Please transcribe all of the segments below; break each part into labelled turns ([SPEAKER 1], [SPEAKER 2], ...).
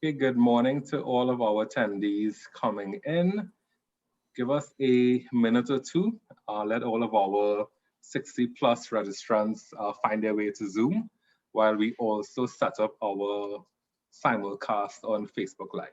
[SPEAKER 1] Okay, good morning to all of our attendees coming in. Give us a minute or two. Let all of our 60 plus registrants find their way to Zoom while we also set up our simulcast on Facebook Live.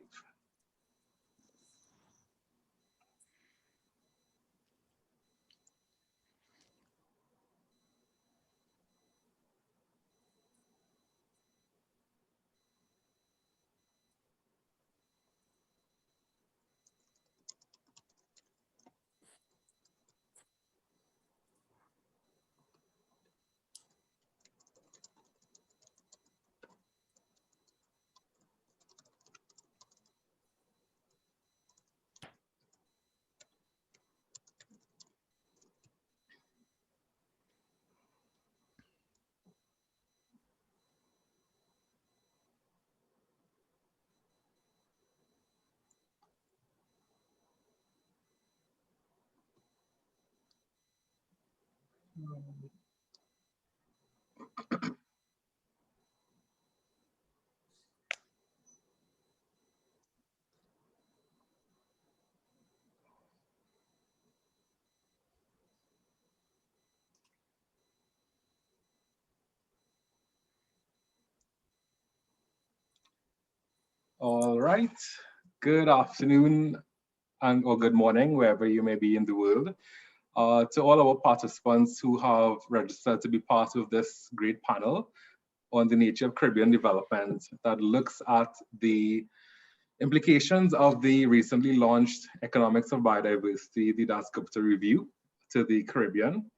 [SPEAKER 1] All right, good afternoon or good morning, wherever you may be in the world. To all our participants who have registered to be part of this great panel on the nature of Caribbean development that looks at the implications of the recently launched Economics of Biodiversity, the Dasgupta Review to the Caribbean.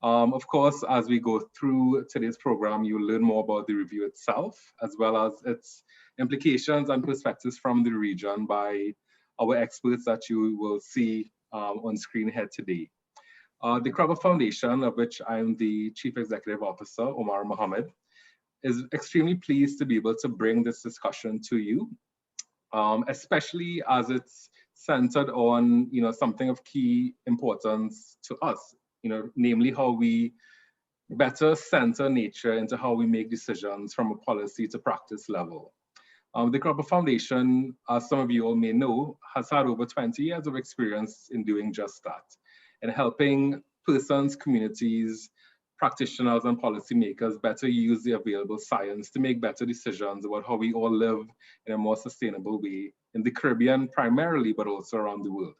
[SPEAKER 1] Of course, as we go through today's program, you'll learn more about the review itself, as well as its implications and perspectives from the region by our experts that you will see on screen here today. The Crabbe Foundation, of which I'm the Chief Executive Officer, Omar Mohammed, is extremely pleased to be able to bring this discussion to you, especially as it's centered on something of key importance to us, namely how we better center nature into how we make decisions from a policy to practice level. The Crabbe Foundation, as some of you all may know, has had over 20 years of experience in doing just that, in helping persons, communities, practitioners, and policymakers better use the available science to make better decisions about how we all live in a more sustainable way in the Caribbean primarily, but also around the world.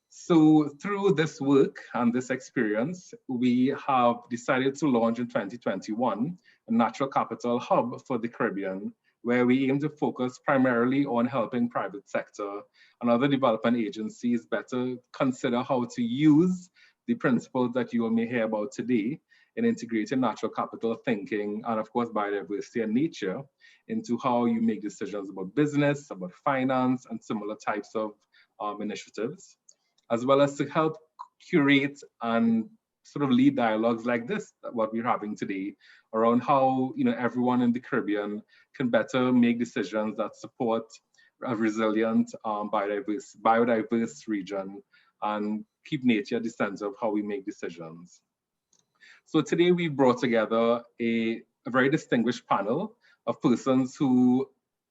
[SPEAKER 1] So through this work and this experience, we have decided to launch in 2021 a natural capital hub for the Caribbean, where we aim to focus primarily on helping private sector and other development agencies better consider how to use the principles that you may hear about today in integrating natural capital thinking and, of course, biodiversity and nature into how you make decisions about business, about finance, and similar types of initiatives, as well as to help curate and sort of lead dialogues like this, what we're having today, around how everyone in the Caribbean can better make decisions that support a resilient, biodiverse region and keep nature at the center of how we make decisions. So today we brought together a very distinguished panel of persons who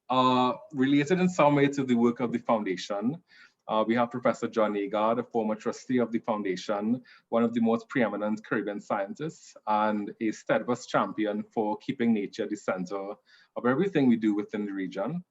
[SPEAKER 1] are related in some way to the work of the foundation. We have Professor John Agar, the former trustee of the foundation, one of the most preeminent Caribbean scientists, and a steadfast champion for keeping nature at the center of everything we do within the region.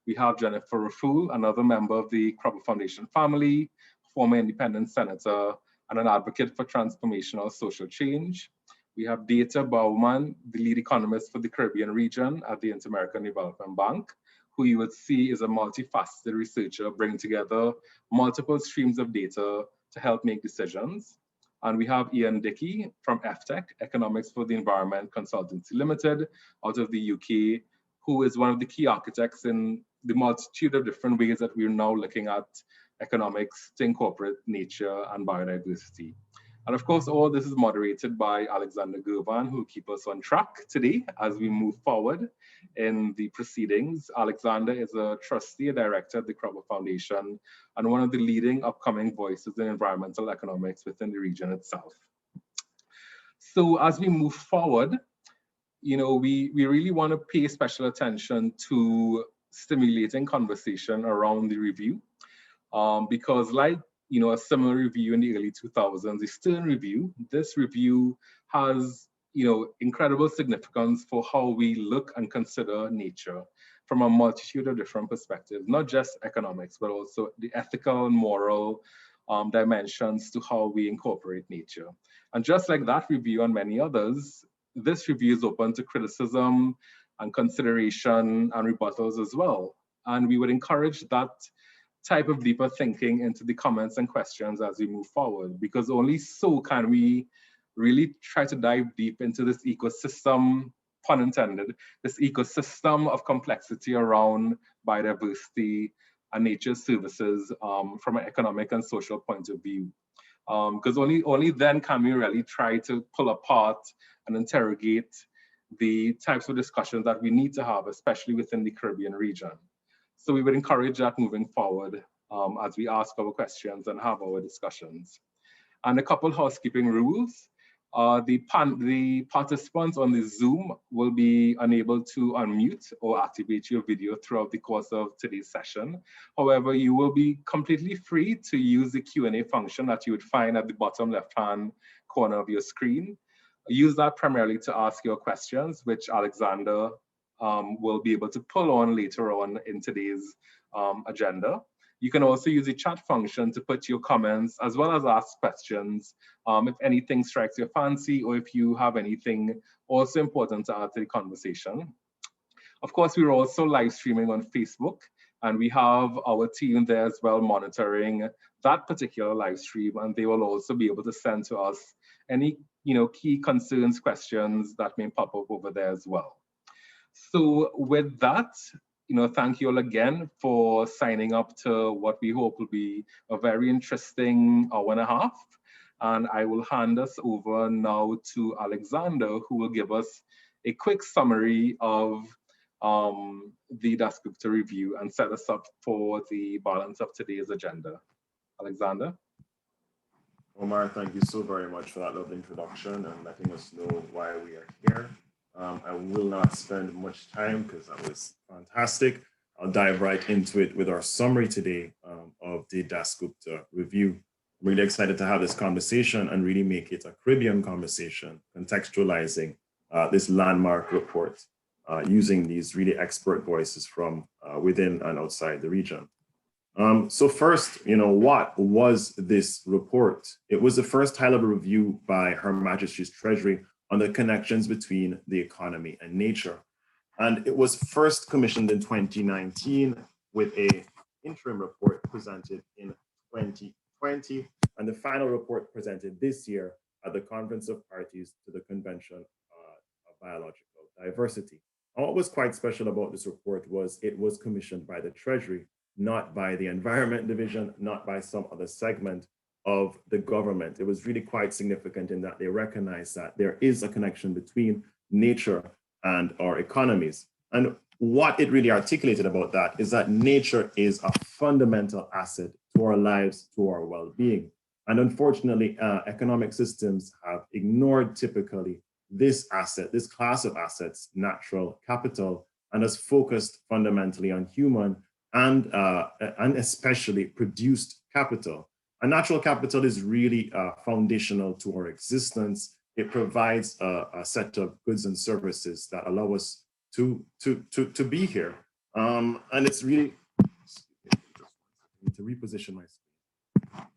[SPEAKER 1] We have Jennifer Raful, another member of the Crabbe Foundation family, former independent senator, and an advocate for transformational social change. We have Dieter Baumann, the lead economist for the Caribbean region at the Inter-American Development Bank, who you would see is a multifaceted researcher bringing together multiple streams of data to help make decisions. And we have Ian Dickey from FTech, Economics for the Environment Consultancy Limited, out of the UK, who is one of the key architects in the multitude of different ways that we're now looking at economics to incorporate nature and biodiversity. And of course, all this is moderated by Alexander Gervan, who will keep us on track today as we move forward in the proceedings. Alexander is a trustee and director at the Crabbe Foundation and one of the leading upcoming voices in environmental economics within the region itself. So as we move forward, we really want to pay special attention to stimulating conversation around the review, because like, a similar review in the early 2000s, the Stern Review, this review has, incredible significance for how we look and consider nature from a multitude of different perspectives, not just economics, but also the ethical and moral dimensions to how we incorporate nature. And just like that review and many others, this review is open to criticism and consideration and rebuttals as well. And we would encourage that type of deeper thinking into the comments and questions as we move forward, because only so can we really try to dive deep into this ecosystem, pun intended, this ecosystem of complexity around biodiversity and nature services from an economic and social point of view. Because only then can we really try to pull apart and interrogate the types of discussions that we need to have, especially within the Caribbean region. So we would encourage that moving forward as we ask our questions and have our discussions. And a couple housekeeping rules. The participants on the Zoom will be unable to unmute or activate your video throughout the course of today's session. However, you will be completely free to use the Q&A function that you would find at the bottom left-hand corner of your screen. Use that primarily to ask your questions, which Alexander will be able to pull on later on in today's agenda. You can also use the chat function to put your comments as well as ask questions if anything strikes your fancy or if you have anything also important to add to the conversation. Of course, we're also live streaming on Facebook, and we have our team there as well monitoring that particular live stream, and they will also be able to send to us any key concerns, questions that may pop up over there as well. So with that, thank you all again for signing up to what we hope will be a very interesting hour and a half. And I will hand us over now to Alexander, who will give us a quick summary of the Dasgupta review and set us up for the balance of today's agenda. Alexander?
[SPEAKER 2] Omar, thank you so very much for that lovely introduction and letting us know why we are here. I will not spend much time because that was fantastic. I'll dive right into it with our summary today of the Dasgupta review. I'm really excited to have this conversation and really make it a Caribbean conversation, contextualizing this landmark report using these really expert voices from within and outside the region. So first, what was this report? It was the first high-level review by Her Majesty's Treasury on the connections between the economy and nature. And it was first commissioned in 2019 with an interim report presented in 2020, and the final report presented this year at the Conference of Parties to the Convention of Biological Diversity. And what was quite special about this report was it was commissioned by the Treasury, not by the Environment Division, not by some other segment of the government. It was really quite significant in that they recognized that there is a connection between nature and our economies. And what it really articulated about that is that nature is a fundamental asset to our lives, to our well-being. And unfortunately, economic systems have ignored typically this asset, this class of assets, natural capital, and has focused fundamentally on human and especially produced capital. And natural capital is really foundational to our existence. It provides a set of goods and services that allow us to be here. And it's really, to reposition my screen.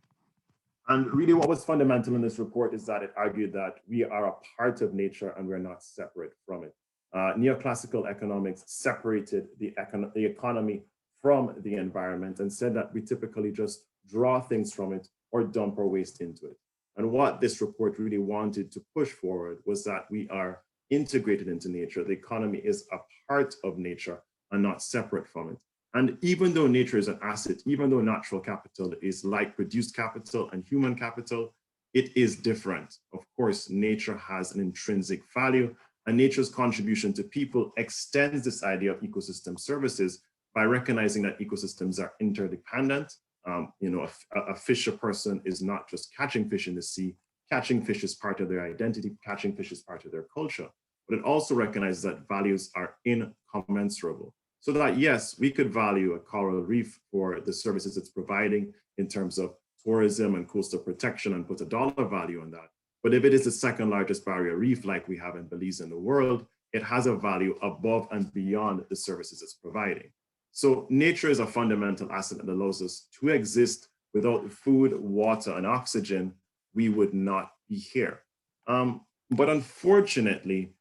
[SPEAKER 2] And really what was fundamental in this report is that it argued that we are a part of nature and we're not separate from it. Neoclassical economics separated the economy from the environment and said that we typically just draw things from it or dump our waste into it. And what this report really wanted to push forward was that we are integrated into nature. The economy is a part of nature and not separate from it. And even though nature is an asset, even though natural capital is like produced capital and human capital, it is different. Of course, nature has an intrinsic value, and nature's contribution to people extends this idea of ecosystem services by recognizing that ecosystems are interdependent. A fisher person is not just catching fish in the sea. Catching fish is part of their identity. Catching fish is part of their culture. But it also recognizes that values are incommensurable. So that, yes, we could value a coral reef for the services it's providing in terms of tourism and coastal protection and put a dollar value on that. But if it is the second largest barrier reef like we have in Belize in the world, it has a value above and beyond the services it's providing. So nature is a fundamental asset that allows us to exist. Without food, water, and oxygen, we would not be here. But unfortunately,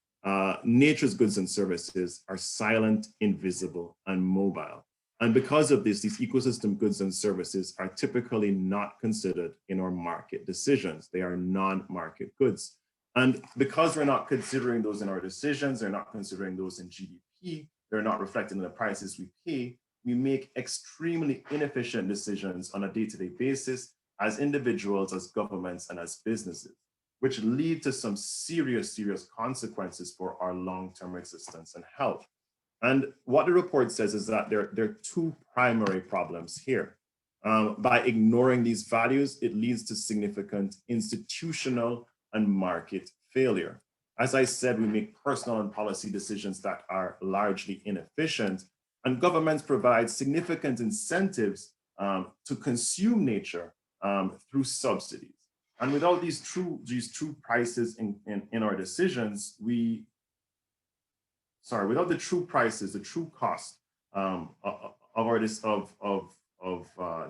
[SPEAKER 2] nature's goods and services are silent, invisible, and mobile. And because of this, these ecosystem goods and services are typically not considered in our market decisions. They are non-market goods. And because we're not considering those in our decisions, they're not considering those in GDP, they're not reflected in the prices we pay, we make extremely inefficient decisions on a day-to-day basis as individuals, as governments, and as businesses, which lead to some serious consequences for our long-term existence and health. And what the report says is that there are two primary problems here. By ignoring these values, it leads to significant institutional and market failure. As I said, we make personal and policy decisions that are largely inefficient, and governments provide significant incentives to consume nature through subsidies. And without these true prices in our decisions, without the true prices, the true cost of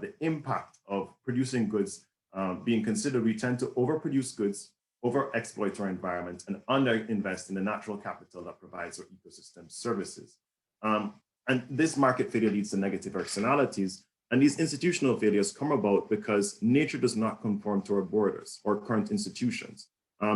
[SPEAKER 2] the impact of producing goods being considered, we tend to overproduce goods, overexploit our environment, and underinvest in the natural capital that provides our ecosystem services. And this market failure leads to negative externalities. And these institutional failures come about because nature does not conform to our borders or current institutions.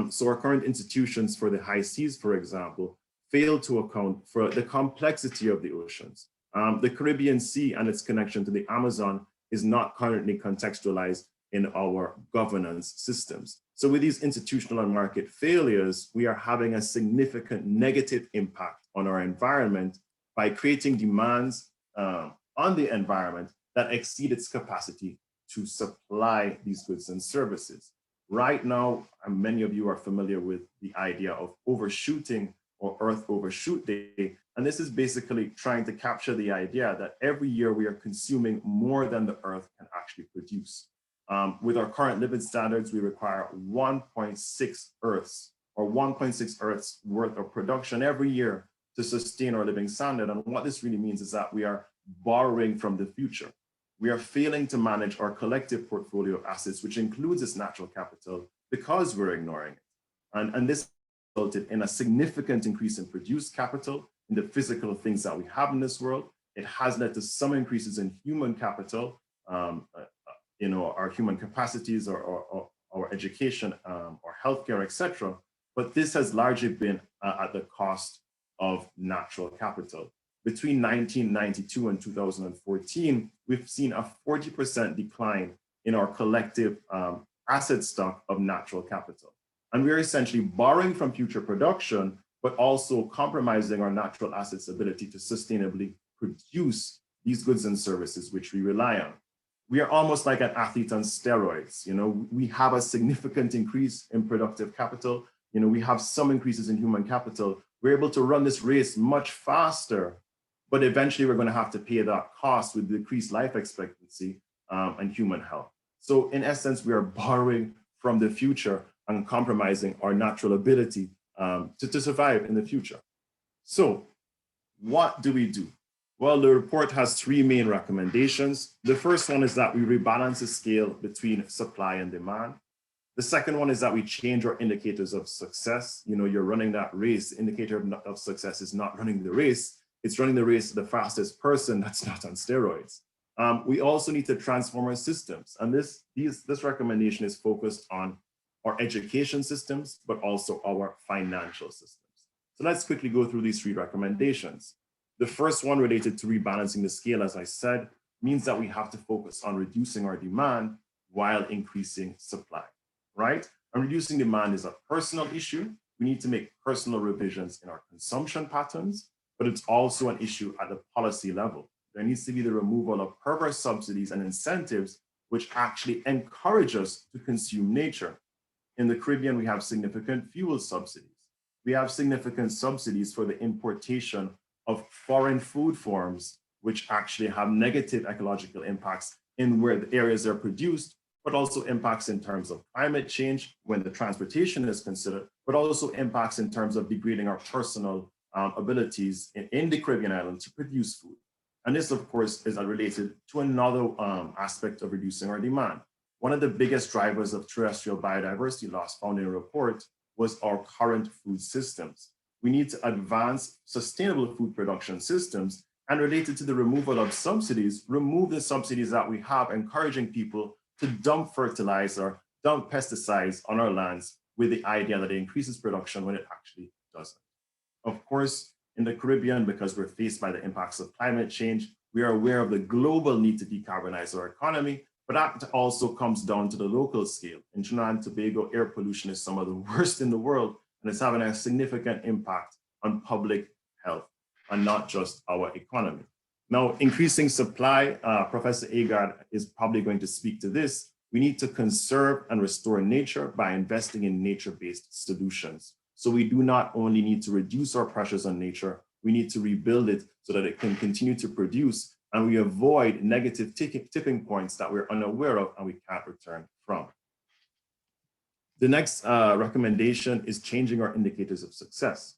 [SPEAKER 2] So our current institutions for the high seas, for example, fail to account for the complexity of the oceans. The Caribbean Sea and its connection to the Amazon is not currently contextualized in our governance systems. So with these institutional and market failures, we are having a significant negative impact on our environment by creating demands on the environment that exceed its capacity to supply these goods and services. Right now, many of you are familiar with the idea of overshooting or Earth Overshoot Day. And this is basically trying to capture the idea that every year we are consuming more than the Earth can actually produce. With our current living standards, we require 1.6 Earths or 1.6 Earths worth of production every year to sustain our living standard. And what this really means is that we are borrowing from the future. We are failing to manage our collective portfolio of assets, which includes its natural capital, because we're ignoring it. And this resulted in a significant increase in produced capital, in the physical things that we have in this world. It has led to some increases in human capital, our human capacities or our education or healthcare, etc. But this has largely been at the cost of natural capital. Between 1992 and 2014, we've seen a 40% decline in our collective asset stock of natural capital. And we're essentially borrowing from future production, but also compromising our natural assets' ability to sustainably produce these goods and services which we rely on. We are almost like an athlete on steroids. We have a significant increase in productive capital. We have some increases in human capital. We're able to run this race much faster, but eventually we're going to have to pay that cost with decreased life expectancy and human health. So in essence, we are borrowing from the future and compromising our natural ability to survive in the future. So what do we do? Well, the report has three main recommendations. The first one is that we rebalance the scale between supply and demand. The second one is that we change our indicators of success. You're running that race. The indicator of success is not running the race. It's running the race to the fastest person that's not on steroids. We also need to transform our systems. And this recommendation is focused on our education systems, but also our financial systems. So let's quickly go through these three recommendations. The first one, related to rebalancing the scale, as I said, means that we have to focus on reducing our demand while increasing supply, right? And reducing demand is a personal issue. We need to make personal revisions in our consumption patterns, but it's also an issue at the policy level. There needs to be the removal of perverse subsidies and incentives which actually encourage us to consume nature. In the Caribbean, we have significant fuel subsidies. We have significant subsidies for the importation of foreign food forms, which actually have negative ecological impacts in where the areas they're produced, but also impacts in terms of climate change when the transportation is considered, but also impacts in terms of degrading our personal abilities in the Caribbean islands to produce food. And this, of course, is related to another aspect of reducing our demand. One of the biggest drivers of terrestrial biodiversity loss found in a report was our current food systems. We need to advance sustainable food production systems, and related to the removal of subsidies, remove the subsidies that we have, encouraging people to dump fertilizer, dump pesticides on our lands with the idea that it increases production when it actually doesn't. Of course, in the Caribbean, because we're faced by the impacts of climate change, we are aware of the global need to decarbonize our economy, but that also comes down to the local scale. In Trinidad and Tobago, air pollution is some of the worst in the world, and it's having a significant impact on public health and not just our economy. Now, increasing supply, Professor Agar is probably going to speak to this. We need to conserve and restore nature by investing in nature-based solutions. So we do not only need to reduce our pressures on nature, we need to rebuild it so that it can continue to produce, and we avoid negative tipping points that we're unaware of and we can't return from. The next recommendation is changing our indicators of success.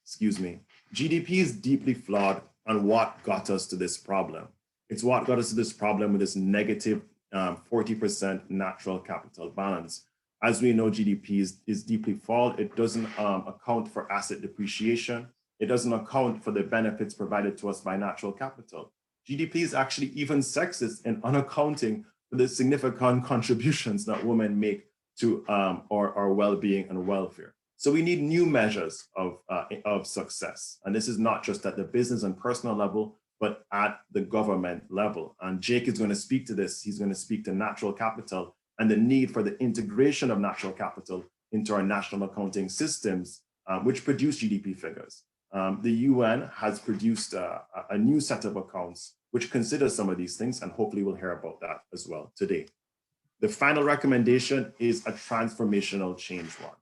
[SPEAKER 2] Excuse me. GDP is deeply flawed on what got us to this problem. It's what got us to this problem with this negative 40% natural capital balance. As we know, GDP is deeply flawed. It doesn't account for asset depreciation. It doesn't account for the benefits provided to us by natural capital. GDP is actually even sexist in unaccounting for the significant contributions that women make to our well-being and welfare. So we need new measures of success. And this is not just at the business and personal level, but at the government level. And Jake is going to speak to this. He's going to speak to natural capital and the need for the integration of natural capital into our national accounting systems, which produce GDP figures. The UN has produced a new set of accounts which considers some of these things, and hopefully we'll hear about that as well today. The final recommendation is a transformational change one.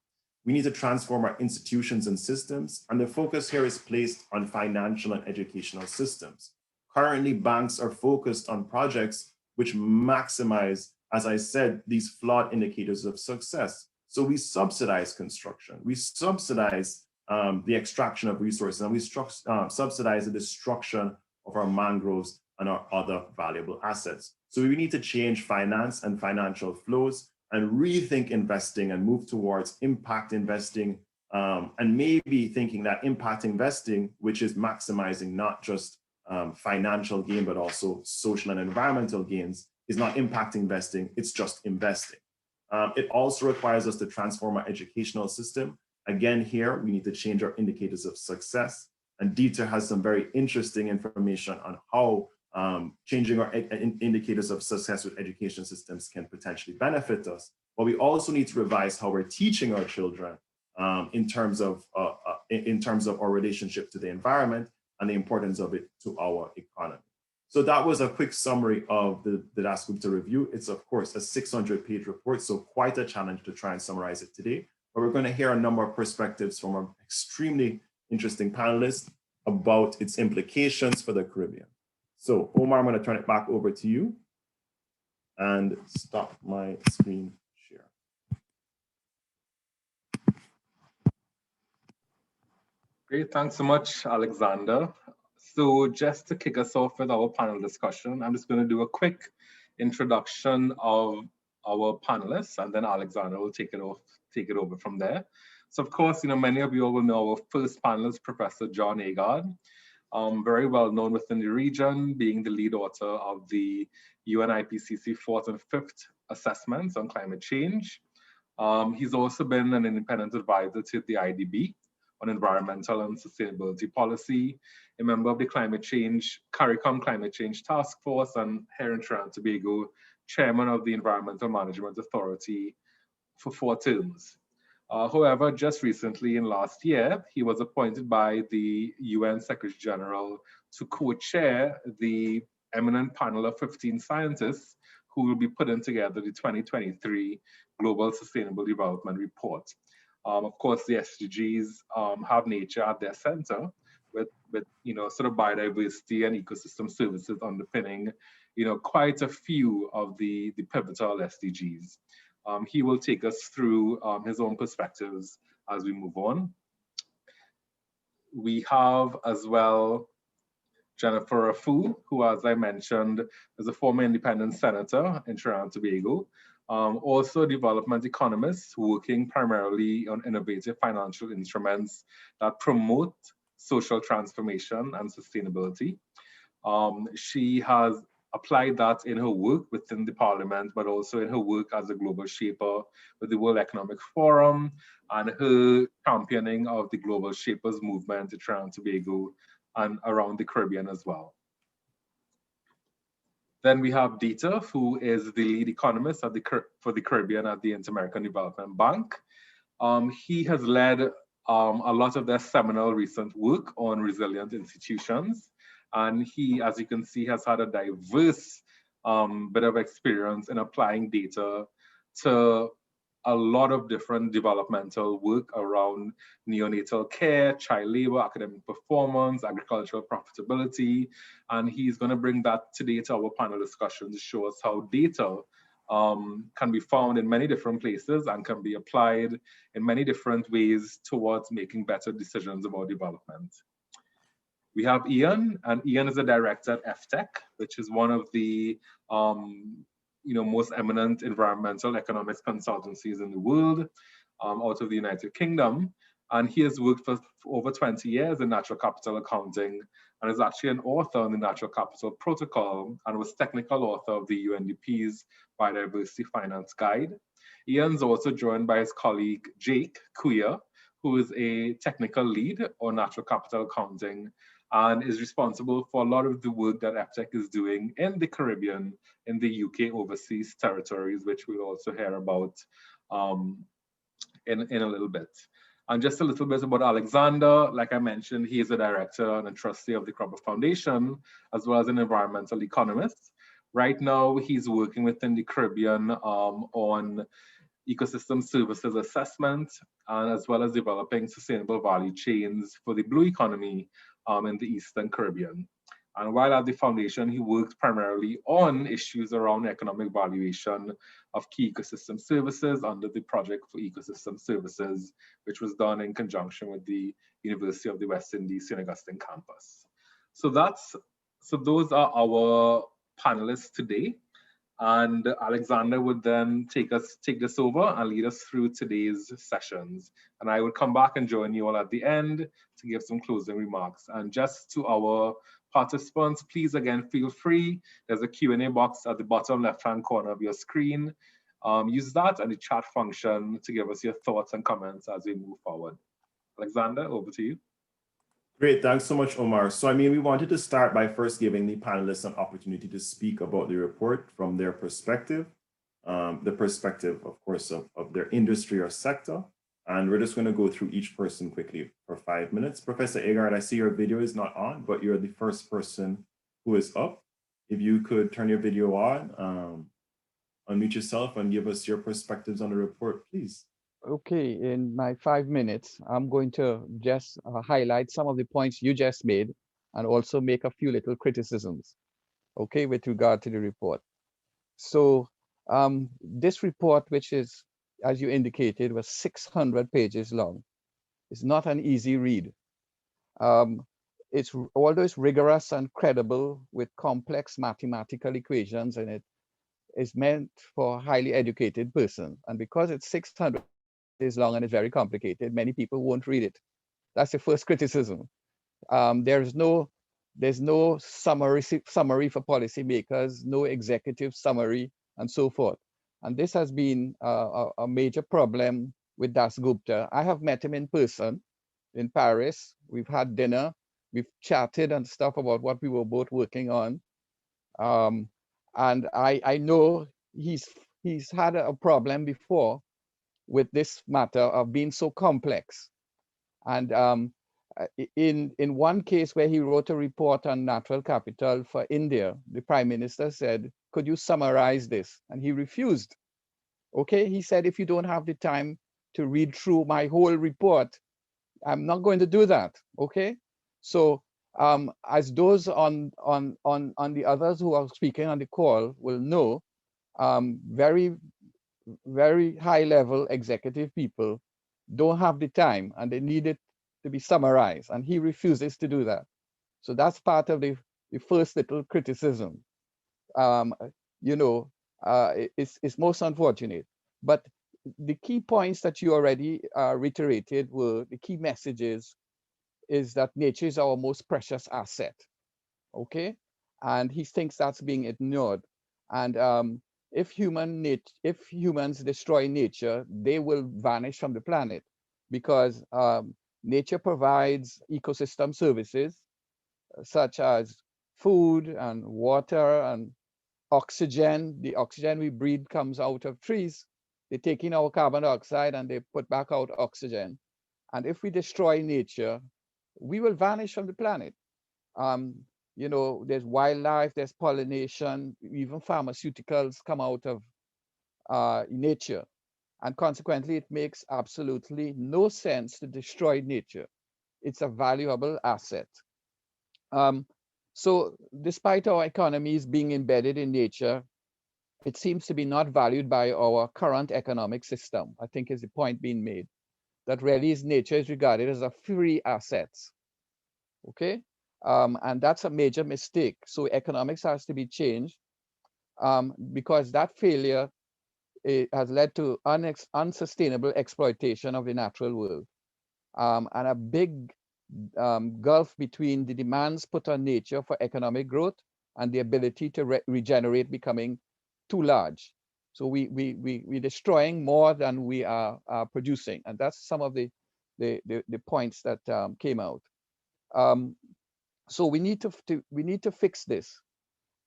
[SPEAKER 2] We need to transform our institutions and systems, and the focus here is placed on financial and educational systems. Currently, banks are focused on projects which maximize, as I said, these flawed indicators of success. So we subsidize construction, we subsidize the extraction of resources, and we subsidize the destruction of our mangroves and our other valuable assets. So we need to change finance and financial flows and rethink investing and move towards impact investing, and maybe thinking that impact investing, which is maximizing not just financial gain, but also social and environmental gains, is not impact investing, it's just investing. It also requires us to transform our educational system. Again, here, we need to change our indicators of success. And Dieter has some very interesting information on how changing our indicators of success with education systems can potentially benefit us. But we also need to revise how we're teaching our children in terms of our relationship to the environment and the importance of it to our economy. So that was a quick summary of the Dasgupta review. It's, of course, a 600-page report, so quite a challenge to try and summarize it today. But we're going to hear a number of perspectives from our extremely interesting panelists about its implications for the Caribbean. So, Omar, I'm going to turn it back over to you and stop my screen share.
[SPEAKER 1] Great, thanks so much, Alexander. So just to kick us off with our panel discussion, I'm just going to do a quick introduction of our panelists, and then Alexander will take it over from there. So of course, many of you all will know our first panelist, Professor John Agar, very well known within the region, being the lead author of the UN IPCC 4th and 5th assessments on climate change. He's also been an independent advisor to the IDB on environmental and sustainability policy, a member of the CARICOM Climate Change Task Force, and here in Trinidad and Tobago, chairman of the Environmental Management Authority for 4 terms. However, just recently in last year, he was appointed by the UN Secretary General to co-chair the eminent panel of 15 scientists who will be putting together the 2023 Global Sustainable Development Report. Of course, the SDGs have nature at their center, with sort of biodiversity and ecosystem services underpinning quite a few of the pivotal SDGs. He will take us through his own perspectives as we move on. We have as well Jennifer Afu, who, as I mentioned, is a former independent senator in Trinidad and Tobago, also a development economist working primarily on innovative financial instruments that promote social transformation and sustainability. She has applied that in her work within the parliament, but also in her work as a global shaper with the World Economic Forum and her championing of the Global Shapers movement in Trinidad and Tobago and around the Caribbean as well. Then we have Dieter, who is the lead economist for the Caribbean at the Inter-American Development Bank. He has led a lot of their seminal recent work on resilient institutions. And he, as you can see, has had a diverse bit of experience in applying data to a lot of different developmental work around neonatal care, child labor, academic performance, agricultural profitability. And he's going to bring that today to our panel discussion to show us how data can be found in many different places and can be applied in many different ways towards making better decisions about development. We have Ian, and Ian is a director at FTech, which is one of the most eminent environmental economics consultancies in the world, out of the United Kingdom. And he has worked for over 20 years in natural capital accounting and is actually an author on the Natural Capital Protocol and was technical author of the UNDP's Biodiversity Finance Guide. Ian's also joined by his colleague, Jake Kuya, who is a technical lead on natural capital accounting and is responsible for a lot of the work that FTech is doing in the Caribbean, in the UK overseas territories, which we'll also hear about in a little bit. And just a little bit about Alexander. Like I mentioned, he is a director and a trustee of the Cropper Foundation, as well as an environmental economist. Right now, he's working within the Caribbean on ecosystem services assessment, and as well as developing sustainable value chains for the blue economy in the Eastern Caribbean. And while at the foundation, he worked primarily on issues around economic valuation of key ecosystem services under the Project for Ecosystem Services, which was done in conjunction with the University of the West Indies, St. Augustine campus. So those are our panelists today. And Alexander would then take this over and lead us through today's sessions. And I will come back and join you all at the end to give some closing remarks. And just to our participants, please again, feel free. There's a Q&A box at the bottom left-hand corner of your screen. Use that and the chat function to give us your thoughts and comments as we move forward. Alexander, over to you.
[SPEAKER 2] Great, thanks so much, Omar. So, we wanted to start by first giving the panelists an opportunity to speak about the report from their perspective, the perspective, of course, of their industry or sector. And we're just going to go through each person quickly for 5 minutes. Professor Agar, I see your video is not on, but you're the first person who is up. If you could turn your video on, unmute yourself and give us your perspectives on the report, please.
[SPEAKER 3] Okay, in my 5 minutes, I'm going to just highlight some of the points you just made and also make a few little criticisms, okay, with regard to the report. So this report, which is, as you indicated, was 600 pages long. It's not an easy read. Although it's rigorous and credible with complex mathematical equations, and it is meant for a highly educated person. And because it's 600 is long and it's very complicated, many people won't read it. That's the first criticism. There's no summary for policymakers, no executive summary, and so forth. And this has been a major problem with Dasgupta. I have met him in person in Paris. We've had dinner, we've chatted and stuff about what we were both working on. And I know he's had a problem before with this matter of being so complex. And in one case where he wrote a report on natural capital for India, the Prime Minister said, could you summarize this? And he refused. Okay, he said, if you don't have the time to read through my whole report. I'm not going to do that, okay? So as those on the others who are speaking on the call will know, very, very high level executive people don't have the time and they need it to be summarized, and he refuses to do that. So that's part of the first little criticism. Um, you know, it's most unfortunate. But the key points that you already reiterated were the key messages is that nature is our most precious asset, okay? And he thinks that's being ignored. And if humans destroy nature, they will vanish from the planet, because nature provides ecosystem services such as food and water and oxygen. The oxygen we breathe comes out of trees. They take in our carbon dioxide and they put back out oxygen. And if we destroy nature, we will vanish from the planet. Um, you know, there's wildlife, there's pollination, even pharmaceuticals come out of nature. And consequently, it makes absolutely no sense to destroy nature. It's a valuable asset. Um, so despite our economies being embedded in nature, it seems to be not valued by our current economic system, I think is the point being made, that really is nature is regarded as a free asset, okay? And that's a major mistake. So economics has to be changed, because that failure, it has led to unsustainable exploitation of the natural world, and a big gulf between the demands put on nature for economic growth and the ability to regenerate becoming too large. So we're destroying more than we are producing, and that's some of the points that came out. So we need to fix this.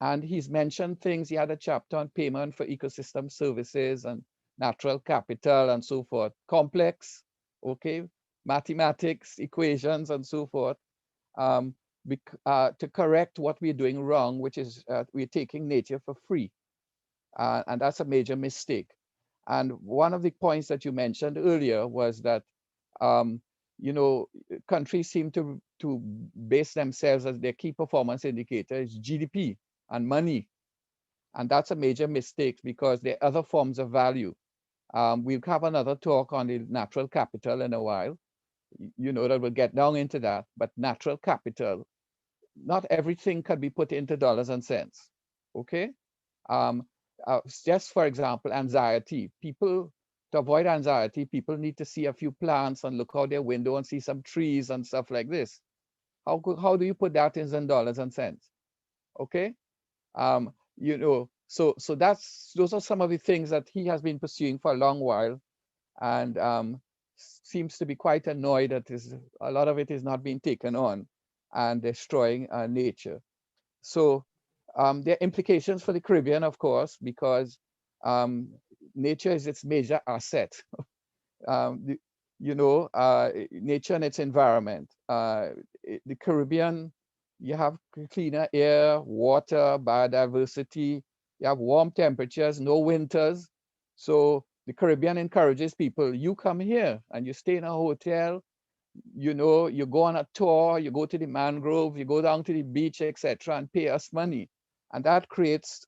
[SPEAKER 3] And he's mentioned things. He had a chapter on payment for ecosystem services and natural capital and so forth. Complex, okay, mathematics, equations, and so forth, to correct what we're doing wrong, which is we're taking nature for free. And that's a major mistake. And one of the points that you mentioned earlier was that, you know, countries seem to base themselves as their key performance indicator is GDP and money. And that's a major mistake, because there are other forms of value. We'll have another talk on the natural capital in a while. You know that we'll get down into that, but natural capital, not everything can be put into dollars and cents, okay? Just for example, anxiety. People, to avoid anxiety, people need to see a few plants and look out their window and see some trees and stuff like this. How do you put that in dollars and cents? Okay, you know, so those are some of the things that he has been pursuing for a long while, and seems to be quite annoyed that a lot of it is not being taken on and destroying nature. So there are implications for the Caribbean, of course, because nature is its major asset. You know, nature and its environment. The Caribbean, you have cleaner air, water, biodiversity, you have warm temperatures, no winters. So the Caribbean encourages people, you come here and you stay in a hotel, you know, you go on a tour, you go to the mangrove, you go down to the beach, etc., and pay us money. And that creates,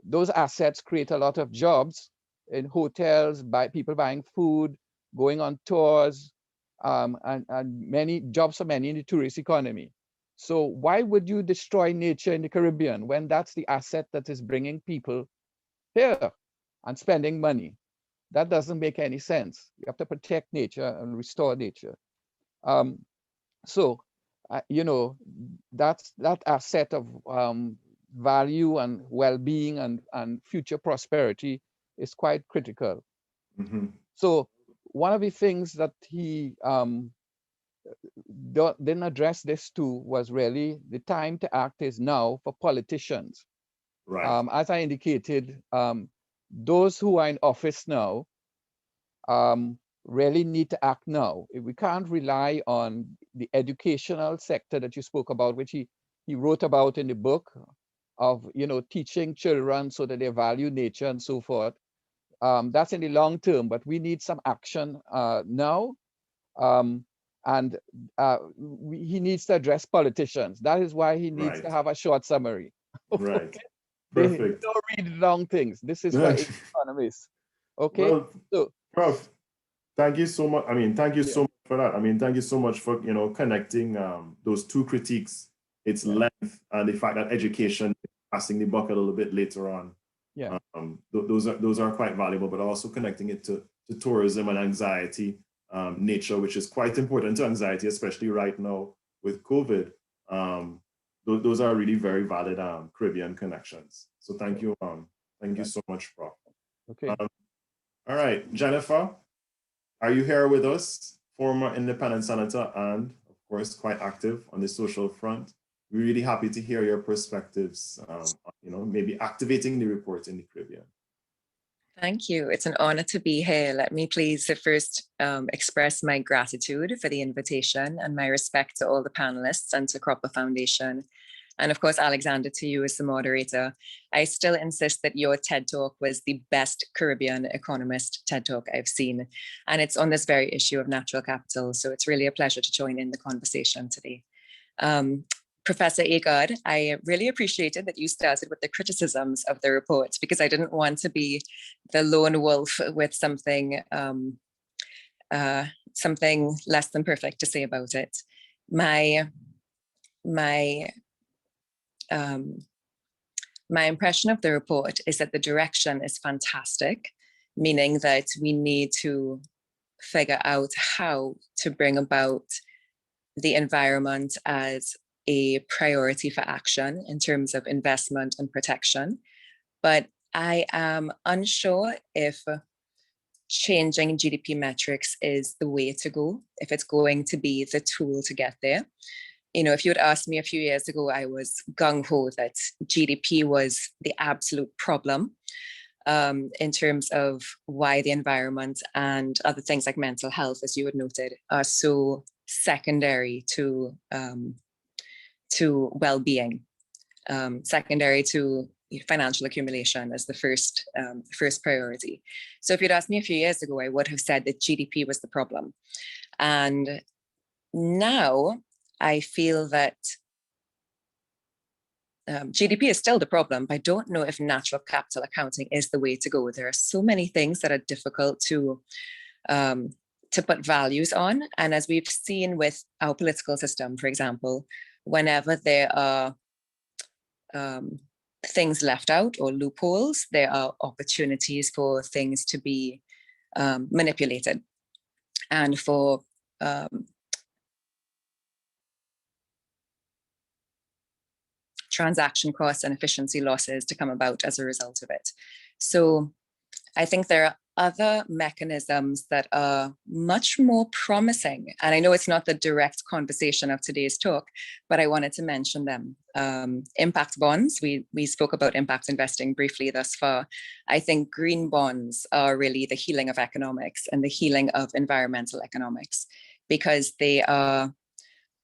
[SPEAKER 3] those assets create a lot of jobs in hotels, by people buying food, going on tours, and many jobs for many in the tourist economy. So why would you destroy nature in the Caribbean when that's the asset that is bringing people here and spending money? That doesn't make any sense. You have to protect nature and restore nature. So, you know, that asset of value and well-being and future prosperity is quite critical.
[SPEAKER 2] Mm-hmm.
[SPEAKER 3] So one of the things that he didn't address this to was really the time to act is now for politicians.
[SPEAKER 2] Right.
[SPEAKER 3] As I indicated, those who are in office now really need to act now. We can't rely on the educational sector that you spoke about, which he wrote about in the book, of, you know, teaching children so that they value nature and so forth. that's in the long term, but we need some action now. And he needs to address politicians. That is why he needs to have a short summary.
[SPEAKER 2] Right.
[SPEAKER 3] They
[SPEAKER 2] Perfect.
[SPEAKER 3] don't read long things. This is for economists. Okay.
[SPEAKER 2] Well,
[SPEAKER 3] so,
[SPEAKER 2] Prof, thank you so much. I mean, thank you so much for that. I mean, thank you so much for, connecting those two critiques, its length and the fact that education is passing the buck a little bit later on.
[SPEAKER 3] Yeah.
[SPEAKER 2] Those are quite valuable, but also connecting it to tourism and anxiety nature, which is quite important to anxiety, especially right now with COVID. Those are really very valid Caribbean connections. So thank you. Thank you so much, Prof.
[SPEAKER 3] Okay.
[SPEAKER 2] All right, Jennifer, are you here with us? Former independent senator and, of course, quite active on the social front. We're really happy to hear your perspectives, maybe activating the report in the Caribbean.
[SPEAKER 4] Thank you. It's an honor to be here. Let me please first express my gratitude for the invitation and my respect to all the panelists and to Cropper Foundation. And of course, Alexander, to you as the moderator. I still insist that your TED Talk was the best Caribbean economist TED Talk I've seen. And it's on this very issue of natural capital. So it's really a pleasure to join in the conversation today. Professor Agar, I really appreciated that you started with the criticisms of the report because I didn't want to be the lone wolf with something less than perfect to say about it. My impression of the report is that the direction is fantastic, meaning that we need to figure out how to bring about the environment as a priority for action in terms of investment and protection. But I am unsure if changing GDP metrics is the way to go, if it's going to be the tool to get there. If you had asked me a few years ago, I was gung-ho that GDP was the absolute problem in terms of why the environment and other things like mental health, as you had noted, are so secondary to well-being, secondary to financial accumulation as the first priority. So if you'd asked me a few years ago, I would have said that GDP was the problem. And now I feel that GDP is still the problem, but I don't know if natural capital accounting is the way to go. There are so many things that are difficult to put values on. And as we've seen with our political system, for example, whenever there are things left out or loopholes, there are opportunities for things to be manipulated and for transaction costs and efficiency losses to come about as a result of it. So I think there are other mechanisms that are much more promising. And I know it's not the direct conversation of today's talk, but I wanted to mention them. Impact bonds, we spoke about impact investing briefly thus far. I think green bonds are really the healing of economics and the healing of environmental economics, because they are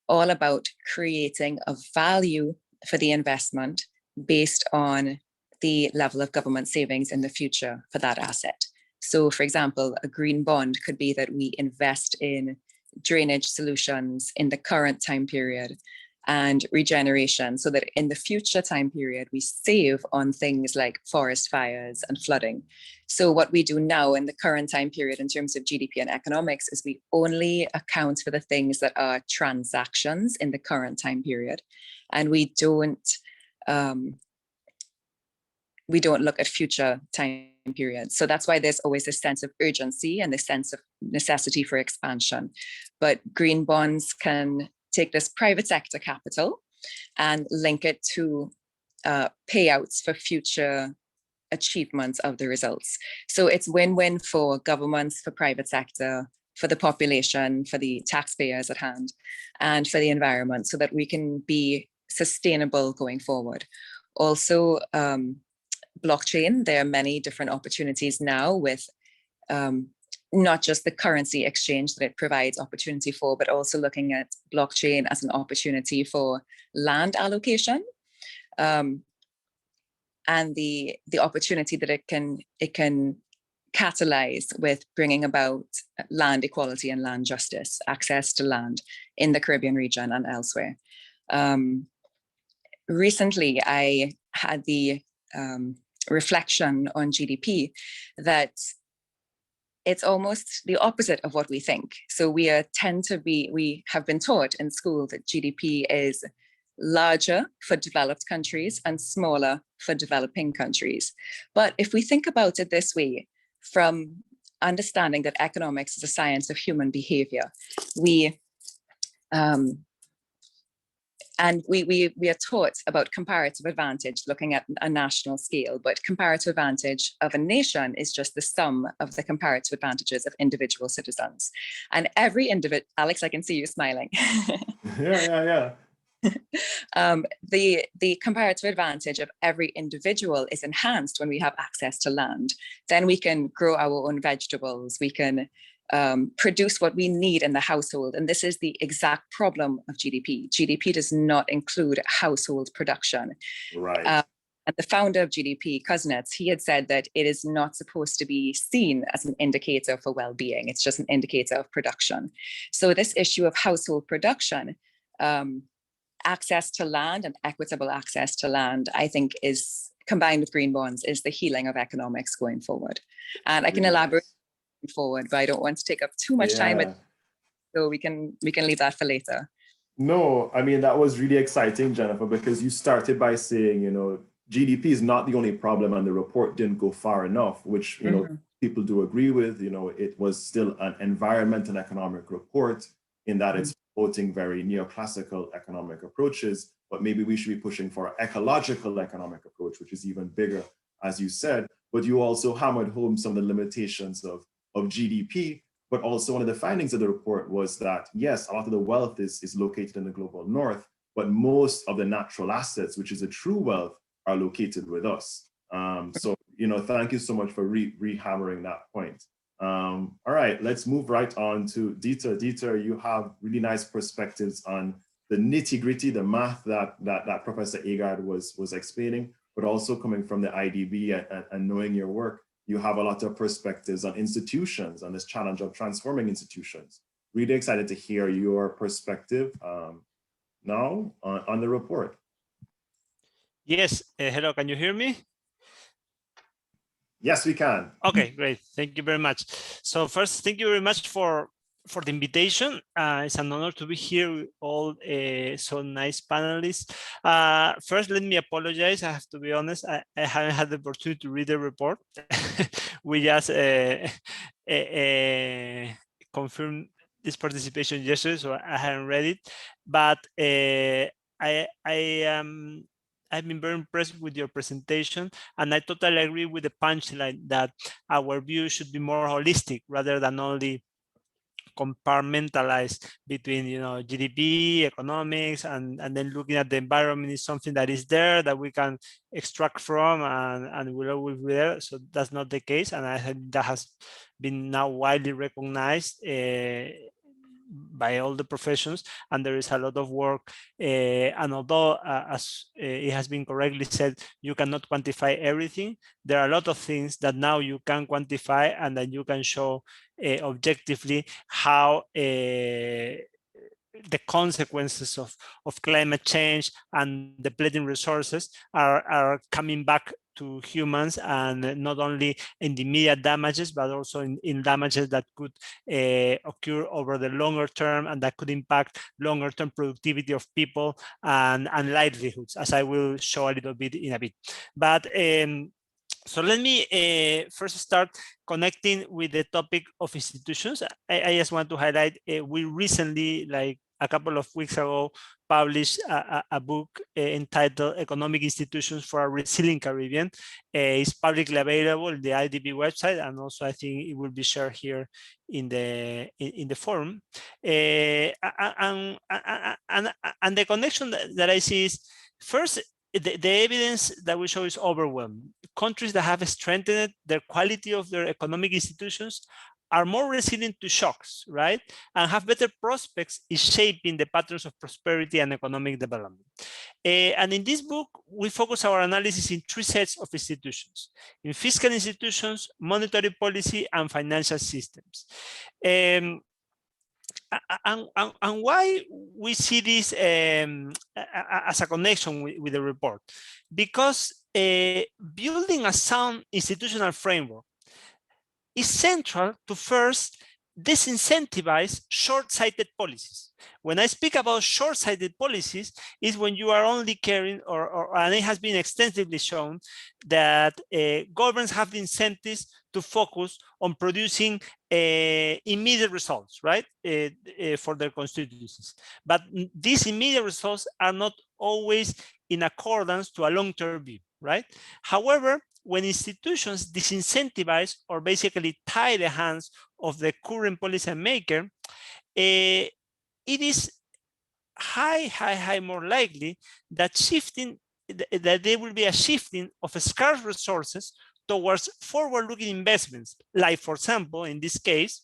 [SPEAKER 4] all about creating a value for the investment based on the level of government savings in the future for that asset. So, for example, a green bond could be that we invest in drainage solutions in the current time period and regeneration, so that in the future time period, we save on things like forest fires and flooding. So what we do now in the current time period in terms of GDP and economics is we only account for the things that are transactions in the current time period. And we don't look at future time periods. So that's why there's always a sense of urgency and the sense of necessity for expansion. But green bonds can take this private sector capital and link it to payouts for future achievements of the results. So it's win-win for governments, for private sector, for the population, for the taxpayers at hand, and for the environment, so that we can be sustainable going forward. Also, blockchain, there are many different opportunities now with not just the currency exchange that it provides opportunity for, but also looking at blockchain as an opportunity for land allocation, and the opportunity that it can catalyze with bringing about land equality and land justice, access to land in the Caribbean region and elsewhere. Recently, I had the reflection on GDP that it's almost the opposite of what we think. So we have been taught in school that GDP is larger for developed countries and smaller for developing countries. But if we think about it this way, from understanding that economics is a science of human behavior, we are taught about comparative advantage looking at a national scale, but comparative advantage of a nation is just the sum of the comparative advantages of individual citizens. And every individual, Alex, I can see you smiling.
[SPEAKER 2] Yeah.
[SPEAKER 4] The comparative advantage of every individual is enhanced when we have access to land. Then we can grow our own vegetables. We can produce what we need in the household. And this is the exact problem of GDP. GDP does not include household production.
[SPEAKER 2] Right.
[SPEAKER 4] And the founder of GDP, Kuznets, he had said that it is not supposed to be seen as an indicator for well-being. It's just an indicator of production. So this issue of household production, access to land and equitable access to land, I think is combined with green bonds is the healing of economics going forward. And I can elaborate forward, but I don't want to take up too much time, so we can leave that for later.
[SPEAKER 2] No, I mean, that was really exciting, Jennifer, because you started by saying, GDP is not the only problem, and the report didn't go far enough, which, people do agree with. It was still an environmental and economic report in that it's promoting very neoclassical economic approaches, but maybe we should be pushing for an ecological economic approach, which is even bigger, as you said. But you also hammered home some of the limitations of GDP, but also one of the findings of the report was that, yes, a lot of the wealth is located in the global north, but most of the natural assets, which is a true wealth, are located with us. So, thank you so much for re-hammering that point. All right, let's move right on to Dieter. Dieter, you have really nice perspectives on the nitty-gritty, the math that Professor Agar was explaining, but also coming from the IDB and knowing your work, you have a lot of perspectives on institutions, on this challenge of transforming institutions. Really excited to hear your perspective now on the report.
[SPEAKER 5] Yes, hello, can you hear me?
[SPEAKER 2] Yes, we can.
[SPEAKER 5] Okay, great, thank you very much. So first, thank you very much for the invitation. It's an honor to be here with all so nice panelists. First, let me apologize. I have to be honest, I haven't had the opportunity to read the report. We just confirmed this participation yesterday, so I haven't read it. But I've been very impressed with your presentation, and I totally agree with the punchline that our view should be more holistic rather than only compartmentalized between GDP, economics, and then looking at the environment is something that is there that we can extract from and will always be there. So that's not the case, and I think that has been now widely recognized by all the professions, and there is a lot of work, and although as it has been correctly said, you cannot quantify everything, there are a lot of things that now you can quantify and that you can show objectively how the consequences of climate change and depleting resources are coming back to humans, and not only in the immediate damages, but also in damages that could occur over the longer term, and that could impact longer term productivity of people and livelihoods, as I will show a little bit in a bit. But so let me first start connecting with the topic of institutions. I just want to highlight, we recently, like a couple of weeks ago, published a book entitled Economic Institutions for a Resilient Caribbean. It's publicly available in the IDB website, and also I think it will be shared here in the forum. And the connection that I see is, first, the evidence that we show is overwhelming. Countries that have strengthened their quality of their economic institutions are more resilient to shocks, right? And have better prospects in shaping the patterns of prosperity and economic development. And in this book, we focus our analysis in three sets of institutions: in fiscal institutions, monetary policy, and financial systems. And why we see this as a connection with the report? Because building a sound institutional framework is central to first disincentivize short-sighted policies. When I speak about short-sighted policies, is when you are only caring, and it has been extensively shown that governments have the incentives to focus on producing immediate results, right, for their constituencies. But these immediate results are not always in accordance to a long-term view, right? However, when institutions disincentivize or basically tie the hands of the current policy maker, it is high more likely that there will be a shifting of scarce resources towards forward-looking investments, like, for example, in this case,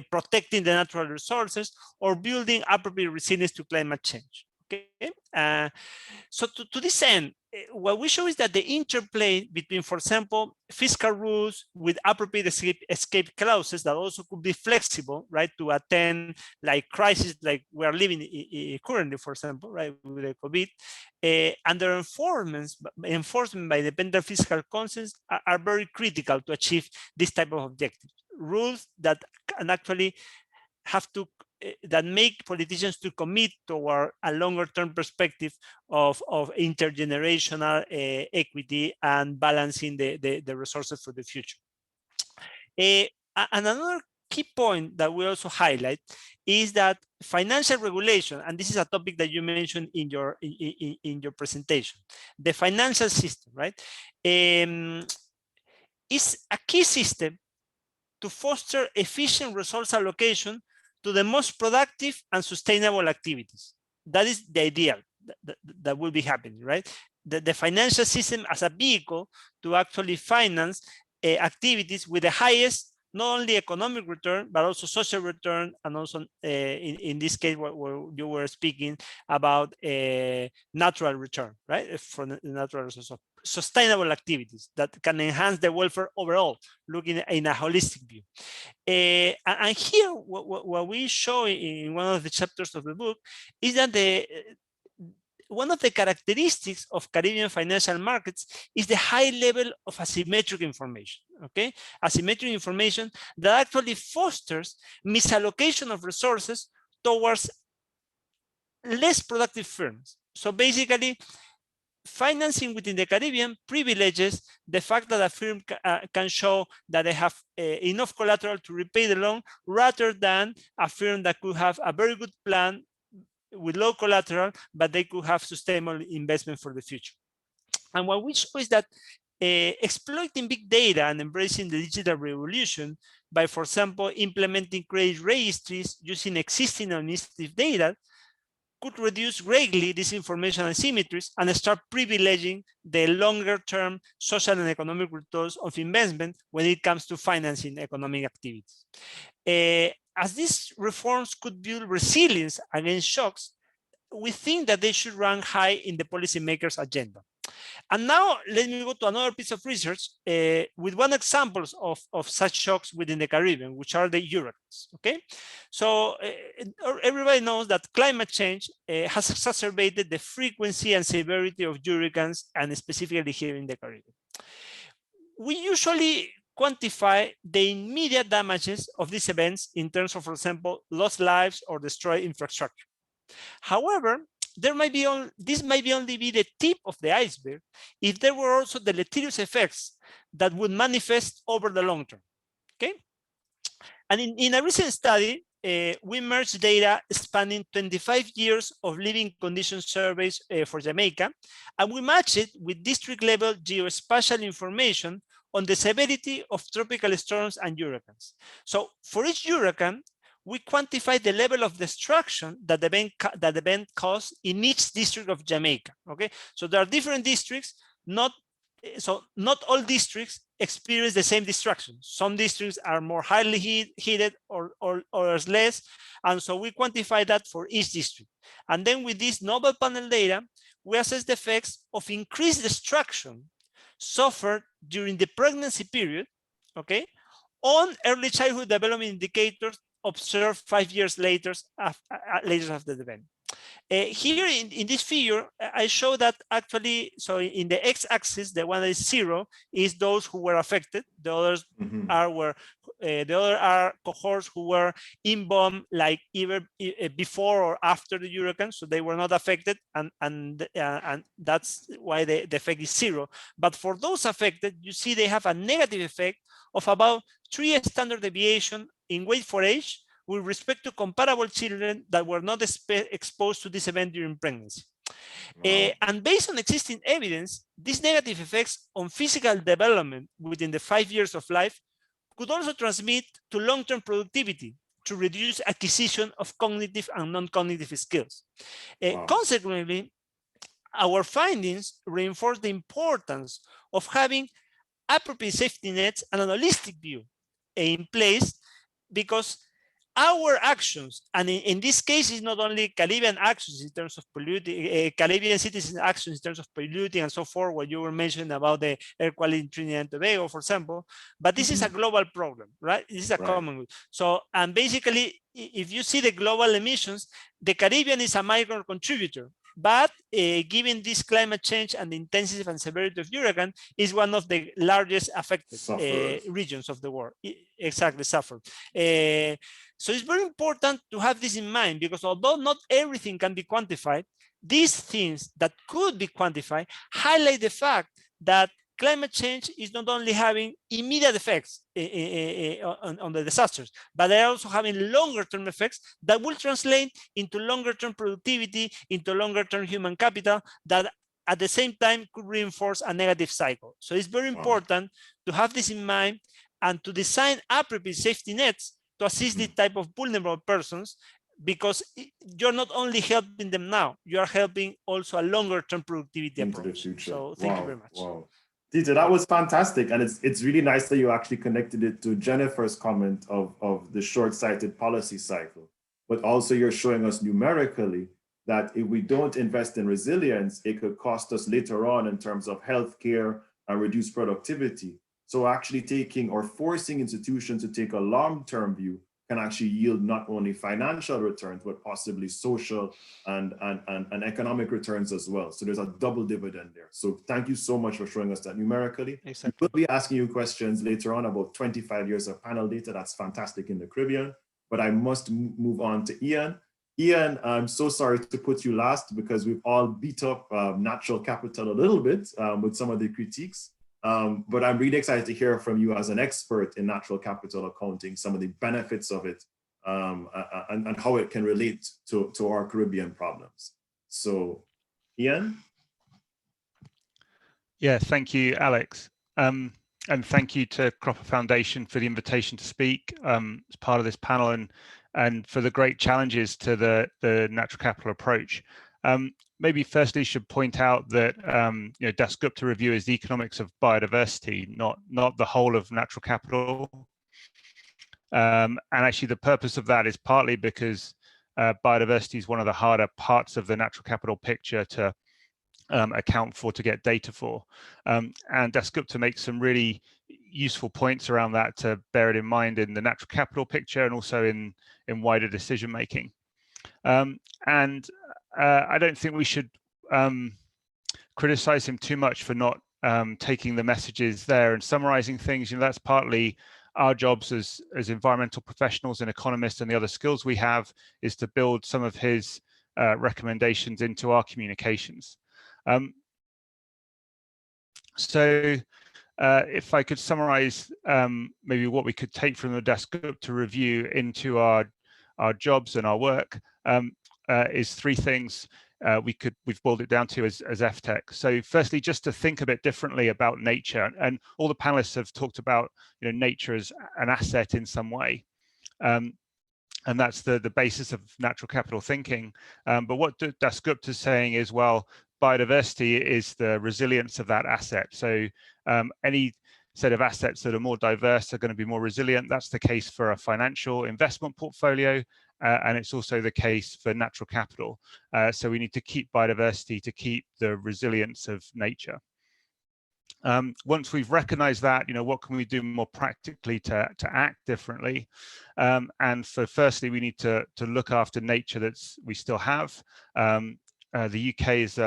[SPEAKER 5] protecting the natural resources or building appropriate resilience to climate change. Okay. So to this end, what we show is that the interplay between, for example, fiscal rules with appropriate escape clauses that also could be flexible, right, to attend like crises like we are living currently, for example, right, with the COVID, and their enforcement by independent fiscal councils are very critical to achieve this type of objectives. Rules that can actually have to that make politicians to commit toward a longer term perspective of intergenerational equity and balancing the resources for the future. And another key point that we also highlight is that financial regulation, and this is a topic that you mentioned in your presentation, the financial system, right, is a key system to foster efficient resource allocation to the most productive and sustainable activities. That is the ideal that will be happening, right? The financial system as a vehicle to actually finance activities with the highest, not only economic return, but also social return, and also in this case, where you were speaking about natural return, right? For the natural resources. Sustainable activities that can enhance the welfare overall, looking in a holistic view. And here, what we show in one of the chapters of the book is that one of the characteristics of Caribbean financial markets is the high level of asymmetric information, okay? Asymmetric information that actually fosters misallocation of resources towards less productive firms. So basically, financing within the Caribbean privileges the fact that a firm can show that they have enough collateral to repay the loan, rather than a firm that could have a very good plan with low collateral, but they could have sustainable investment for the future. And what we show is that exploiting big data and embracing the digital revolution by, for example, implementing credit registries using existing administrative data could reduce greatly these information asymmetries and start privileging the longer term social and economic returns of investment when it comes to financing economic activities. As these reforms could build resilience against shocks, we think that they should rank high in the policymakers' agenda. And now let me go to another piece of research with one example of such shocks within the Caribbean, which are the hurricanes, okay? So everybody knows that climate change has exacerbated the frequency and severity of hurricanes, and specifically here in the Caribbean. We usually quantify the immediate damages of these events in terms of, for example, lost lives or destroyed infrastructure. However, this might only be the tip of the iceberg if there were also deleterious effects that would manifest over the long term, okay? And in a recent study, we merged data spanning 25 years of living conditions surveys for Jamaica, and we matched it with district-level geospatial information on the severity of tropical storms and hurricanes. So for each hurricane, we quantify the level of destruction that the event caused in each district of Jamaica, okay? So there are different districts, not so not all districts experience the same destruction. Some districts are more highly heated or less. And so we quantify that for each district. And then with this novel panel data, we assess the effects of increased destruction suffered during the pregnancy period, okay, on early childhood development indicators observed 5 years later after the event. Here in this figure, I show that actually, so in the x-axis, the one that is 0 is those who were affected. The others are cohorts who were in bomb, like either before or after the hurricane, so they were not affected, and that's why the effect is 0. But for those affected, you see they have a negative effect of about 3 standard deviation in weight for age with respect to comparable children that were not exposed to this event during pregnancy. Wow. And based on existing evidence, these negative effects on physical development within the 5 years of life could also transmit to long-term productivity to reduce acquisition of cognitive and non-cognitive skills. Wow. Consequently, our findings reinforce the importance of having appropriate safety nets and an holistic view in place, because our actions, and in this case, it's not only Caribbean actions in terms of polluting, Caribbean citizens' actions in terms of polluting and so forth, what you were mentioning about the air quality in Trinidad and Tobago, for example, but this is a global problem, right? This is a common good. So, and basically, if you see the global emissions, the Caribbean is a minor contributor, but given this climate change and the intensity and severity of hurricane, is one of the largest affected regions of the world. Exactly, suffered. So it's very important to have this in mind, because although not everything can be quantified, these things that could be quantified highlight the fact that climate change is not only having immediate effects on the disasters, but they're also having longer-term effects that will translate into longer-term productivity, into longer-term human capital, that at the same time could reinforce a negative cycle. So it's very important to have this in mind and to design appropriate safety nets to assist this type of vulnerable persons, because you're not only helping them now, you are helping also a longer-term productivity approach. So thank you very much.
[SPEAKER 2] Wow. Dieter, that was fantastic. And it's really nice that you actually connected it to Jennifer's comment of the short-sighted policy cycle. But also you're showing us numerically that if we don't invest in resilience, it could cost us later on in terms of healthcare and reduced productivity. So actually taking or forcing institutions to take a long-term view can actually yield not only financial returns, but possibly social and economic returns as well. So there's a double dividend there. So thank you so much for showing us that numerically.
[SPEAKER 5] Exactly.
[SPEAKER 2] We'll be asking you questions later on about 25 years of panel data. That's fantastic in the Caribbean. But I must move on to Ian. Ian, I'm so sorry to put you last, because we've all beat up natural capital a little bit with some of the critiques. But I'm really excited to hear from you as an expert in natural capital accounting, some of the benefits of it and how it can relate to our Caribbean problems. So, Ian?
[SPEAKER 6] Yeah, thank you, Alex. And thank you to Cropper Foundation for the invitation to speak as part of this panel, and for the great challenges to the natural capital approach. Maybe firstly should point out that Dasgupta Review is the Economics of Biodiversity, not the whole of natural capital. And actually the purpose of that is partly because biodiversity is one of the harder parts of the natural capital picture to account for, to get data for. And Dasgupta makes some really useful points around that to bear it in mind in the natural capital picture and also in wider decision making. I don't think we should criticize him too much for not taking the messages there and summarizing things. That's partly our jobs as environmental professionals and economists, and the other skills we have is to build some of his recommendations into our communications. So if I could summarize maybe what we could take from the Dasgupta Review into our jobs and our work, is three things we've boiled it down to as FTech. So firstly, just to think a bit differently about nature, and all the panelists have talked about nature as an asset in some way, and that's the basis of natural capital thinking. But what Dasgupta is saying is, well, biodiversity is the resilience of that asset. So any set of assets that are more diverse are going to be more resilient. That's the case for a financial investment portfolio, and it's also the case for natural capital. So we need to keep biodiversity to keep the resilience of nature. Once we've recognized that, what can we do more practically to act differently? And firstly, we need to look after nature that we still have. The UK is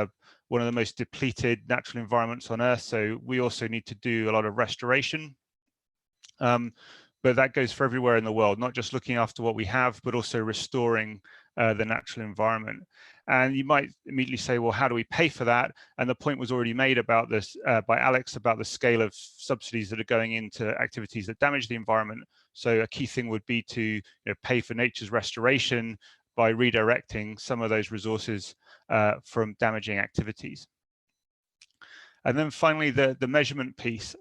[SPEAKER 6] one of the most depleted natural environments on Earth, so we also need to do a lot of restoration. But that goes for everywhere in the world, not just looking after what we have, but also restoring the natural environment. And you might immediately say, well, how do we pay for that? And the point was already made about this by Alex about the scale of subsidies that are going into activities that damage the environment. So a key thing would be to pay for nature's restoration by redirecting some of those resources from damaging activities. And then finally, the measurement piece.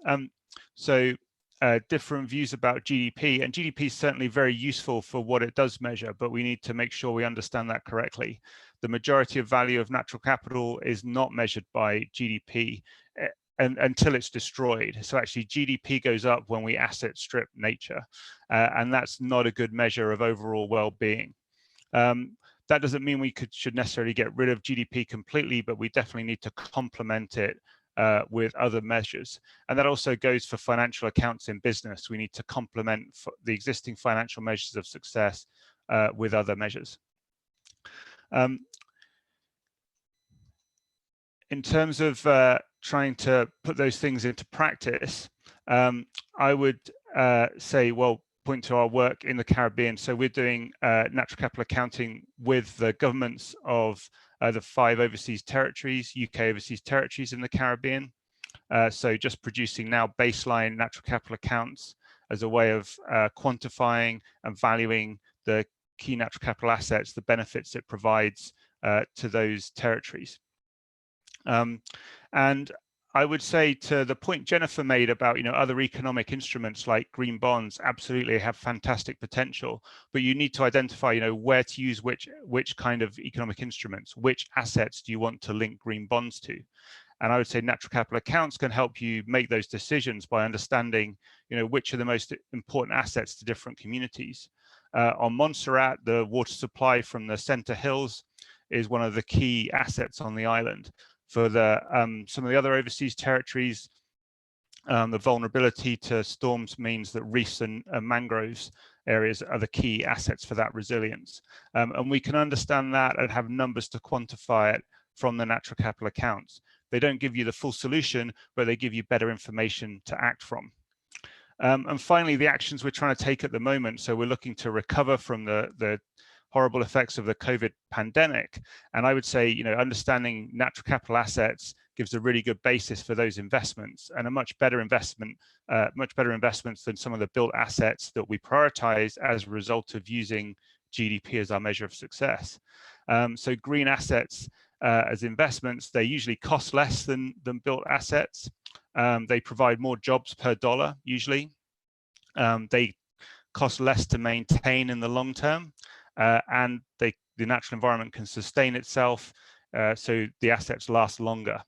[SPEAKER 6] Different views about GDP, and GDP is certainly very useful for what it does measure, but we need to make sure we understand that correctly. The majority of value of natural capital is not measured by GDP until it's destroyed. So actually GDP goes up when we asset strip nature, and that's not a good measure of overall well-being. That doesn't mean we should necessarily get rid of GDP completely, but we definitely need to complement it with other measures. And that also goes for financial accounts in business. We need to complement the existing financial measures of success with other measures. In terms of trying to put those things into practice, I would say, well, point to our work in the Caribbean. So we're doing natural capital accounting with the governments of the 5 overseas territories, UK overseas territories in the Caribbean. So just producing now baseline natural capital accounts as a way of quantifying and valuing the key natural capital assets, the benefits it provides to those territories. And I would say, to the point Jennifer made about other economic instruments like green bonds, absolutely have fantastic potential, but you need to identify where to use which kind of economic instruments, which assets do you want to link green bonds to. And I would say natural capital accounts can help you make those decisions by understanding which are the most important assets to different communities. On Montserrat, the water supply from the Center Hills is one of the key assets on the island. For some of the other overseas territories, the vulnerability to storms means that reefs and mangroves areas are the key assets for that resilience. And we can understand that and have numbers to quantify it from the natural capital accounts. They don't give you the full solution, but they give you better information to act from. And finally, the actions we're trying to take at the moment. So we're looking to recover from the horrible effects of the COVID pandemic. And I would say, understanding natural capital assets gives a really good basis for those investments, and a much better investments than some of the built assets that we prioritize as a result of using GDP as our measure of success. So green assets as investments, they usually cost less than built assets. They provide more jobs per dollar, usually. They cost less to maintain in the long term. And the natural environment can sustain itself, so the assets last longer.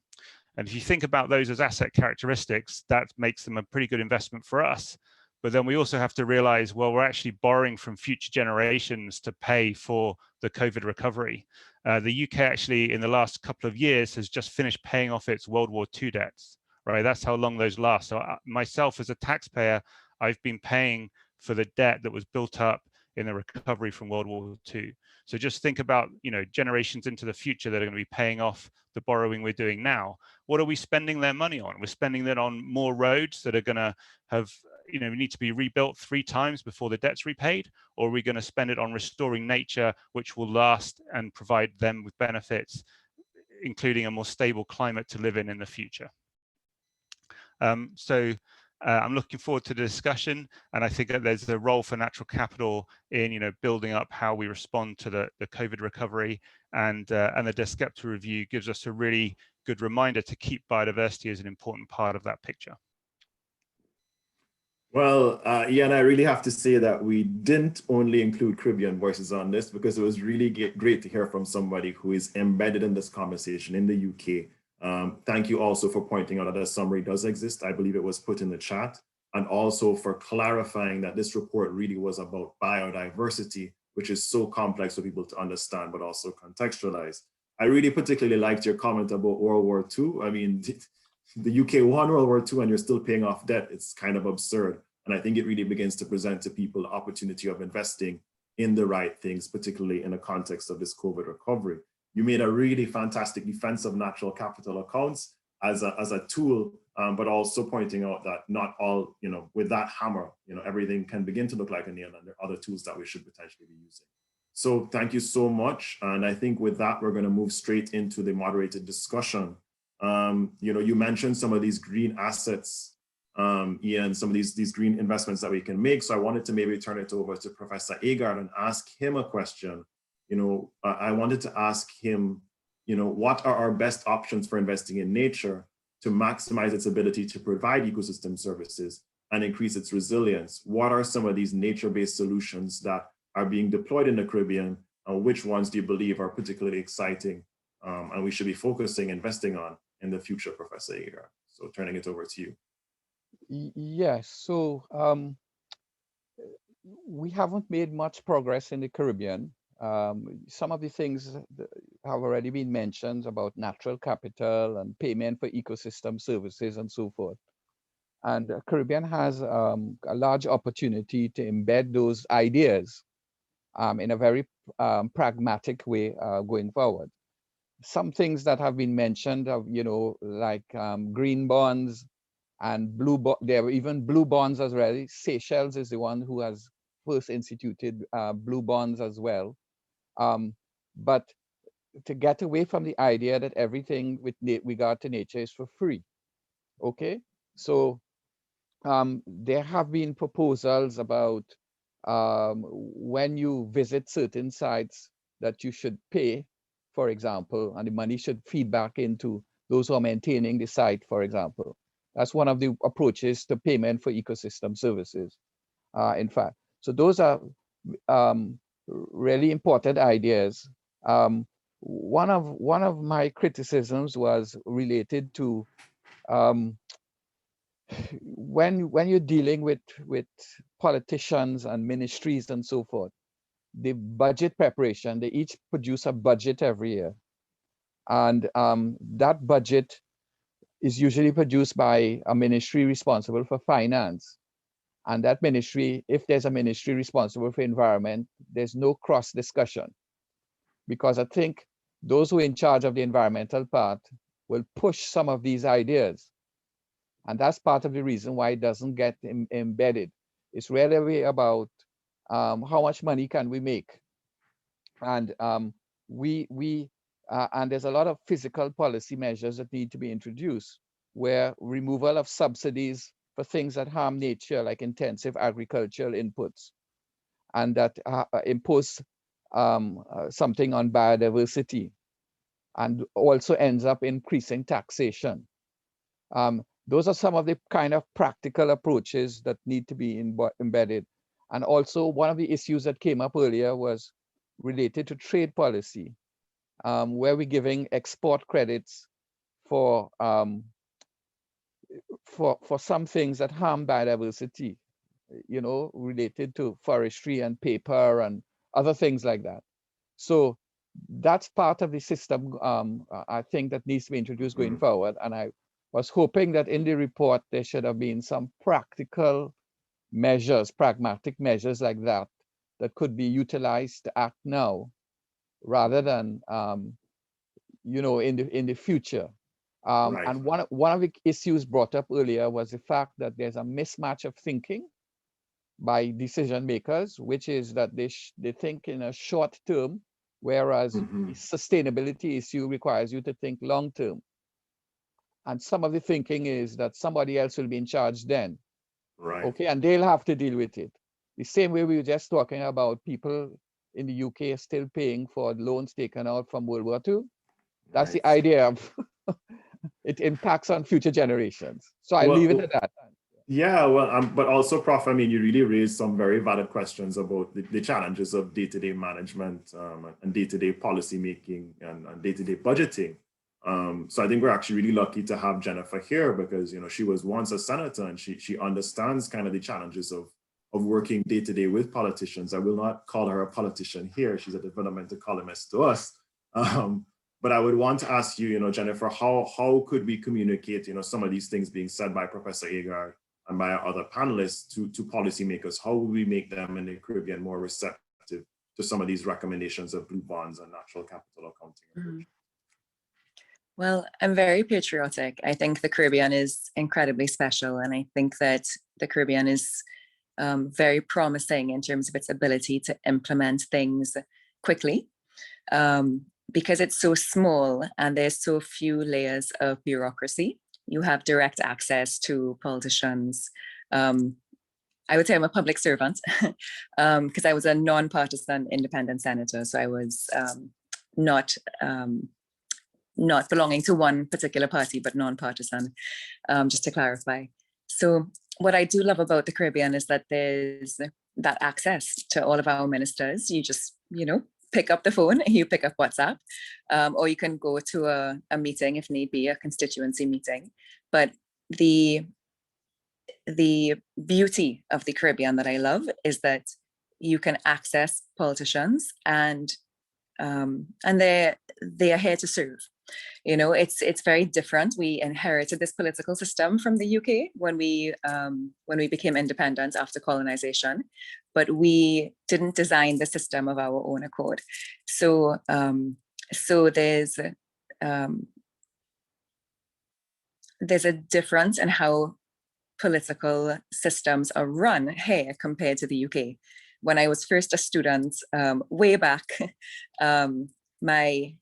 [SPEAKER 6] And if you think about those as asset characteristics, that makes them a pretty good investment for us. But then we also have to realize, well, we're actually borrowing from future generations to pay for the COVID recovery. The UK actually, in the last couple of years, has just finished paying off its World War II debts, right? That's how long those last. So myself as a taxpayer, I've been paying for the debt that was built up in the recovery from World War II. So just think about, generations into the future that are going to be paying off the borrowing we're doing now. What are we spending their money on? We're spending that on more roads that are going to have, need to be rebuilt 3 times before the debt's repaid, or are we going to spend it on restoring nature, which will last and provide them with benefits, including a more stable climate to live in the future? I'm looking forward to the discussion, and I think that there's a role for natural capital in building up how we respond to the COVID recovery, and the Dasgupta review gives us a really good reminder to keep biodiversity as an important part of that picture.
[SPEAKER 2] Well, Ian, I really have to say that we didn't only include Caribbean voices on this because it was really great to hear from somebody who is embedded in this conversation in the UK. Thank you also for pointing out that a summary does exist. I believe it was put in the chat, and also for clarifying that this report really was about biodiversity, which is so complex for people to understand, but also contextualize. I really particularly liked your comment about World War II. I mean, the UK won World War II and you're still paying off debt. It's kind of absurd. And I think it really begins to present to people the opportunity of investing in the right things, particularly in the context of this COVID recovery. You made a really fantastic defense of natural capital accounts as a tool, but also pointing out that not all, with that hammer, everything can begin to look like a nail, and there are other tools that we should potentially be using. So thank you so much. And I think with that, we're going to move straight into the moderated discussion. You mentioned some of these green assets, Ian, some of these green investments that we can make. So I wanted to maybe turn it over to Professor Agar and ask him a question. I wanted to ask him, what are our best options for investing in nature to maximize its ability to provide ecosystem services and increase its resilience? What are some of these nature-based solutions that are being deployed in the Caribbean, and which ones do you believe are particularly exciting and we should be focusing, investing on in the future, Professor Agar? So turning it over to you.
[SPEAKER 3] Yes, so we haven't made much progress in the Caribbean. Some of the things have already been mentioned about natural capital and payment for ecosystem services and so forth. And the Caribbean has a large opportunity to embed those ideas in a very pragmatic way going forward. Some things that have been mentioned, like green bonds and there were even blue bonds as well. Seychelles is the one who has first instituted blue bonds as well. But to get away from the idea that everything with regard to nature is for free. Okay, so there have been proposals about when you visit certain sites that you should pay, for example, and the money should feed back into those who are maintaining the site, for example. That's one of the approaches to payment for ecosystem services, in fact. So those are really important ideas. One of my criticisms was related to when you're dealing with politicians and ministries and so forth, the budget preparation, they each produce a budget every year. And that budget is usually produced by a ministry responsible for finance. And that ministry, if there's a ministry responsible for environment, there's no cross discussion. Because I think those who are in charge of the environmental part will push some of these ideas. And that's part of the reason why it doesn't get embedded. It's really about how much money can we make. And and there's a lot of physical policy measures that need to be introduced, where removal of subsidies for things that harm nature, like intensive agricultural inputs, and that impose something on biodiversity, and also ends up increasing taxation. Those are some of the kind of practical approaches that need to be embedded. And also one of the issues that came up earlier was related to trade policy, where we're giving export credits for some things that harm biodiversity, related to forestry and paper and other things like that. So that's part of the system, I think, that needs to be introduced going forward. And I was hoping that in the report, there should have been some practical measures, pragmatic measures like that, that could be utilized to act now, rather than, in the future. Right. And one of the issues brought up earlier was the fact that there's a mismatch of thinking by decision makers, which is that they think in a short term, whereas the sustainability issue requires you to think long term. And some of the thinking is that somebody else will be in charge then. Right. Okay, and they'll have to deal with it. The same way we were just talking about people in the UK still paying for loans taken out from World War II. That's the idea of it impacts on future generations. So I leave it at that.
[SPEAKER 2] Yeah, well, but also, Prof, I mean, you really raised some very valid questions about the challenges of day-to-day management and day-to-day policy making and day-to-day budgeting. So I think we're actually really lucky to have Jennifer here because, you know, she was once a senator and she understands kind of the challenges of working day-to-day with politicians. I will not call her a politician here. She's a developmental columnist to us. But I would want to ask you, you know, Jennifer, how could we communicate, you know, some of these things being said by Professor Agar and by our other panelists to policymakers? How will we make them in the Caribbean more receptive to some of these recommendations of blue bonds and natural capital accounting?
[SPEAKER 4] Mm-hmm. Well, I'm very patriotic. I think the Caribbean is incredibly special. And I think that the Caribbean is very promising in terms of its ability to implement things quickly because it's so small and there's so few layers of bureaucracy. You have direct access to politicians. I would say I'm a public servant because I was a non-partisan independent senator. So I was not belonging to one particular party, but non-partisan, just to clarify. So what I do love about the Caribbean is that there's that access to all of our ministers. You just, you know, pick up the phone, you pick up WhatsApp, or you can go to a meeting if need be, a constituency meeting. But the beauty of the Caribbean that I love is that you can access politicians and they're here to serve. You know, it's very different. We inherited this political system from the UK when we became independent after colonization, but we didn't design the system of our own accord. So there's a difference in how political systems are run here compared to the UK. When I was first a student, way back, my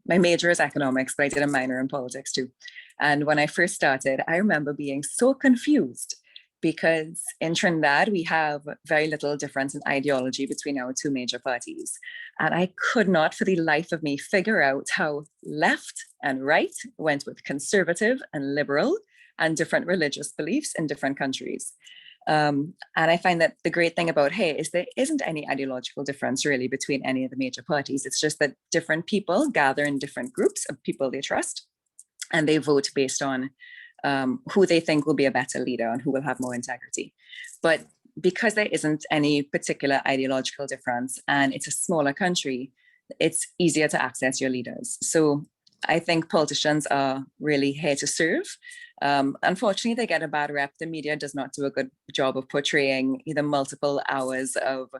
[SPEAKER 4] major is economics, but I did a minor in politics too. And when I first started, I remember being so confused because in Trinidad, we have very little difference in ideology between our two major parties. And I could not for the life of me figure out how left and right went with conservative and liberal and different religious beliefs in different countries. And I find that the great thing about here is there isn't any ideological difference really between any of the major parties. It's just that different people gather in different groups of people they trust, and they vote based on who they think will be a better leader and who will have more integrity. But because there isn't any particular ideological difference and it's a smaller country, it's easier to access your leaders. So I think politicians are really here to serve. Unfortunately, they get a bad rep. The media does not do a good job of portraying either multiple hours of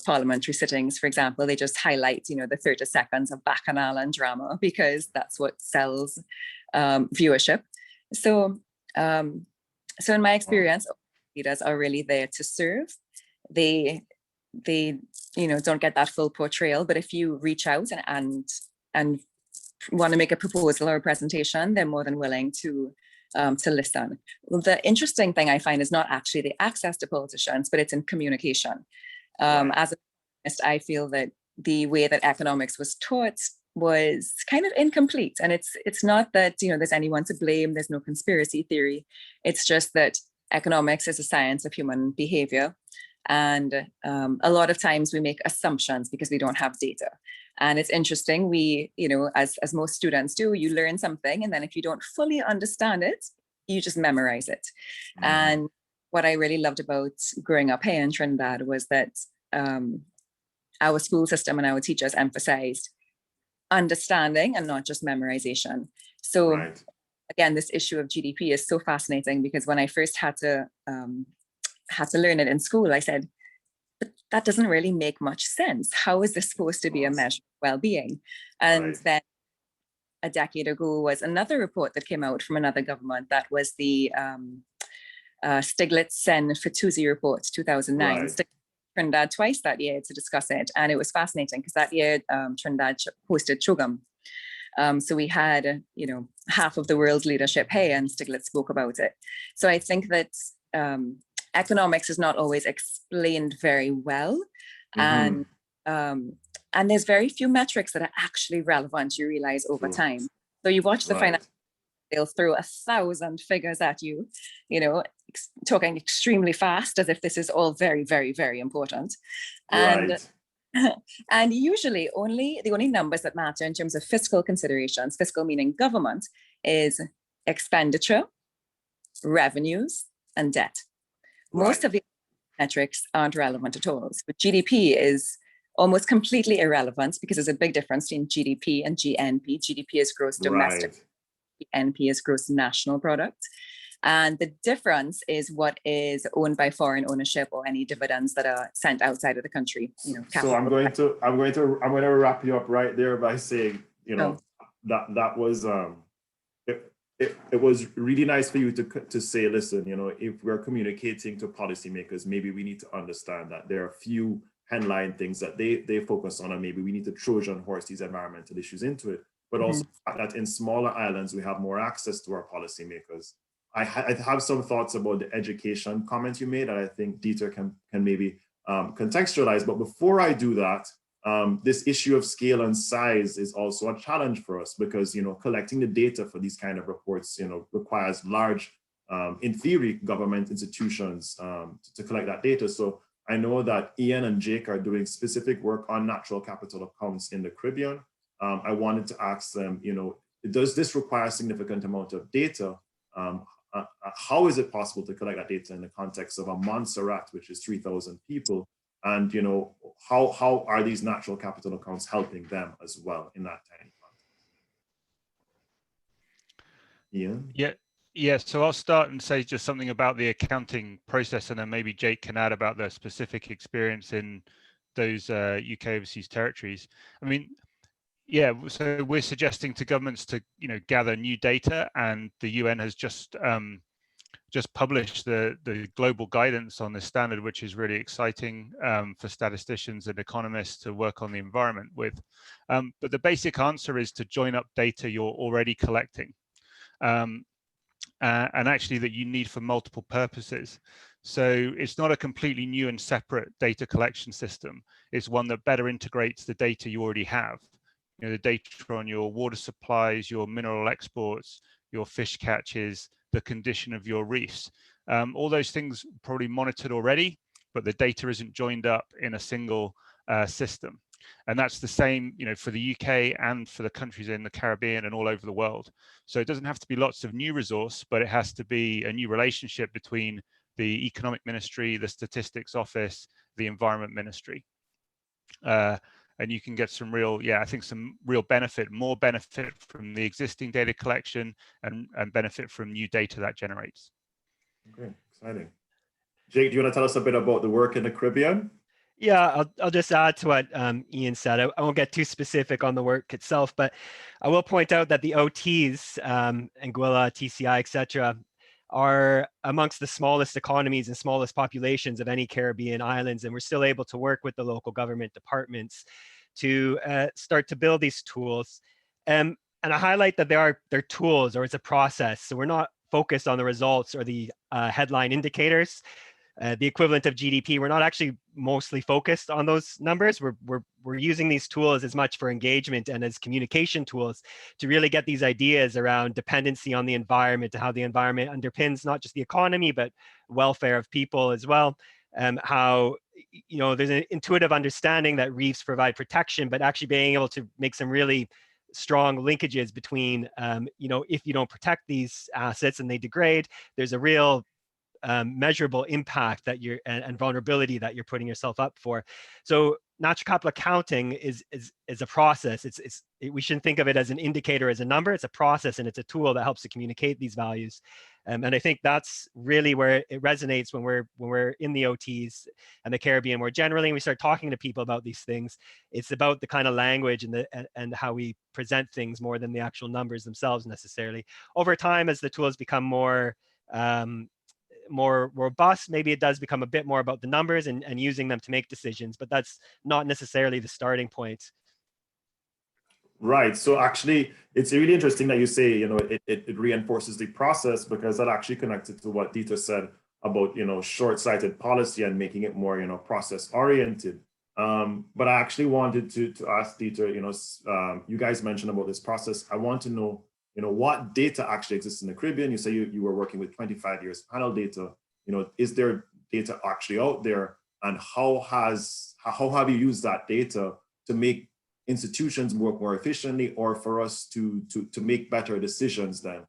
[SPEAKER 4] parliamentary sittings. For example, they just highlight, you know, the 30 seconds of bacchanal and drama because that's what sells viewership. So in my experience, leaders are really there to serve. They you know, don't get that full portrayal, but if you reach out and want to make a proposal or a presentation, they're more than willing to listen. The interesting thing I find is not actually the access to politicians, but it's in communication. As an economist, I feel that the way that economics was taught was kind of incomplete. And it's not that, you know, there's anyone to blame, there's no conspiracy theory. It's just that economics is a science of human behavior. And a lot of times we make assumptions because we don't have data. And it's interesting, we, you know, as most students do, you learn something, and then if you don't fully understand it, you just memorize it. Mm-hmm. And what I really loved about growing up here in Trinidad was that our school system and our teachers emphasized understanding and not just memorization. So again, this issue of GDP is so fascinating because when I first had to learn it in school, I said, but that doesn't really make much sense. How is this supposed to be a measure of well-being? And then a decade ago was another report that came out from another government. That was the Stiglitz-Sen-Fitoussi report, 2009. Right. Trinidad twice that year to discuss it. And it was fascinating because that year Trinidad hosted CHOGM. So we had, you know, half of the world's leadership here, and Stiglitz spoke about it. So I think that economics is not always explained very well. Mm-hmm. And there's very few metrics that are actually relevant, you realize, over time. So you watch the financial they'll throw 1,000 figures at you, you know, talking extremely fast as if this is all very, very, very important. And
[SPEAKER 2] Right.
[SPEAKER 4] and usually the only numbers that matter in terms of fiscal considerations, fiscal meaning government, is expenditure, revenues, and debt. Most of the metrics aren't relevant at all. So GDP is almost completely irrelevant because there's a big difference between GDP and GNP. GDP is gross domestic, GNP is gross national product. And the difference is what is owned by foreign ownership or any dividends that are sent outside of the country. You know,
[SPEAKER 2] so I'm going to wrap you up right there by saying, you know, that was it was really nice for you to say, listen, you know, if we're communicating to policymakers, maybe we need to understand that there are a few headline things that they focus on, and maybe we need to Trojan horse these environmental issues into it, but also that in smaller islands, we have more access to our policymakers. I have some thoughts about the education comment you made, and I think Dieter can maybe contextualize. But before I do that, this issue of scale and size is also a challenge for us because, you know, collecting the data for these kind of reports, you know, requires large, in theory, government institutions to collect that data. So I know that Ian and Jake are doing specific work on natural capital accounts in the Caribbean. I wanted to ask them, you know, does this require a significant amount of data? How is it possible to collect that data in the context of a Montserrat, which is 3,000 people? And, you know, how are these natural capital accounts helping them as well in that tiny context? Ian?
[SPEAKER 6] Yeah, so I'll start and say just something about the accounting process, and then maybe Jake can add about the specific experience in those UK overseas territories. I mean, yeah, so we're suggesting to governments to, you know, gather new data, and the UN has just published the global guidance on this standard, which is really exciting for statisticians and economists to work on the environment with. But the basic answer is to join up data you're already collecting, and actually that you need for multiple purposes. So it's not a completely new and separate data collection system. It's one that better integrates the data you already have. You know, the data on your water supplies, your mineral exports, your fish catches, the condition of your reefs. All those things probably monitored already, but the data isn't joined up in a single system. And that's the same, you know, for the UK and for the countries in the Caribbean and all over the world. So it doesn't have to be lots of new resource, but it has to be a new relationship between the Economic Ministry, the Statistics Office, the Environment Ministry. And you can get some real, I think some real benefit, more benefit from the existing data collection and benefit from new data that generates.
[SPEAKER 2] Okay, exciting. Jake, do you want to tell us a bit about the work in the Caribbean?
[SPEAKER 7] Yeah, I'll just add to what Ian said. I won't get too specific on the work itself, but I will point out that the OTs, Anguilla, TCI, etc., are amongst the smallest economies and smallest populations of any Caribbean islands, and we're still able to work with the local government departments to start to build these tools. And I highlight that they're tools, or it's a process. So we're not focused on the results or the headline indicators. The equivalent of GDP, we're not actually mostly focused on those numbers. We're using these tools as much for engagement and as communication tools to really get these ideas around dependency on the environment, to how the environment underpins not just the economy, but welfare of people as well. How, you know, there's an intuitive understanding that reefs provide protection, but actually being able to make some really strong linkages between, you know, if you don't protect these assets and they degrade, there's a real measurable impact that you're and vulnerability that you're putting yourself up for. So natural capital accounting is a process. We shouldn't think of it as an indicator, as a number. It's a process, and it's a tool that helps to communicate these values. And I think that's really where it resonates when we're in the OTs and the Caribbean more generally, and we start talking to people about these things. It's about the kind of language and how we present things more than the actual numbers themselves necessarily. Over time, as the tools become more robust, maybe it does become a bit more about the numbers and using them to make decisions, but that's not necessarily the starting point.
[SPEAKER 2] Right. So actually, it's really interesting that you say, you know, it reinforces the process, because that actually connected to what Dieter said about, you know, short-sighted policy and making it more, you know, process-oriented. But I actually wanted to ask Dieter, you know, you guys mentioned about this process. I want to know, what data actually exists in the Caribbean. You say you were working with 25 years panel data. Is there data actually out there, and how have you used that data to make institutions work more efficiently, or for us to make better decisions then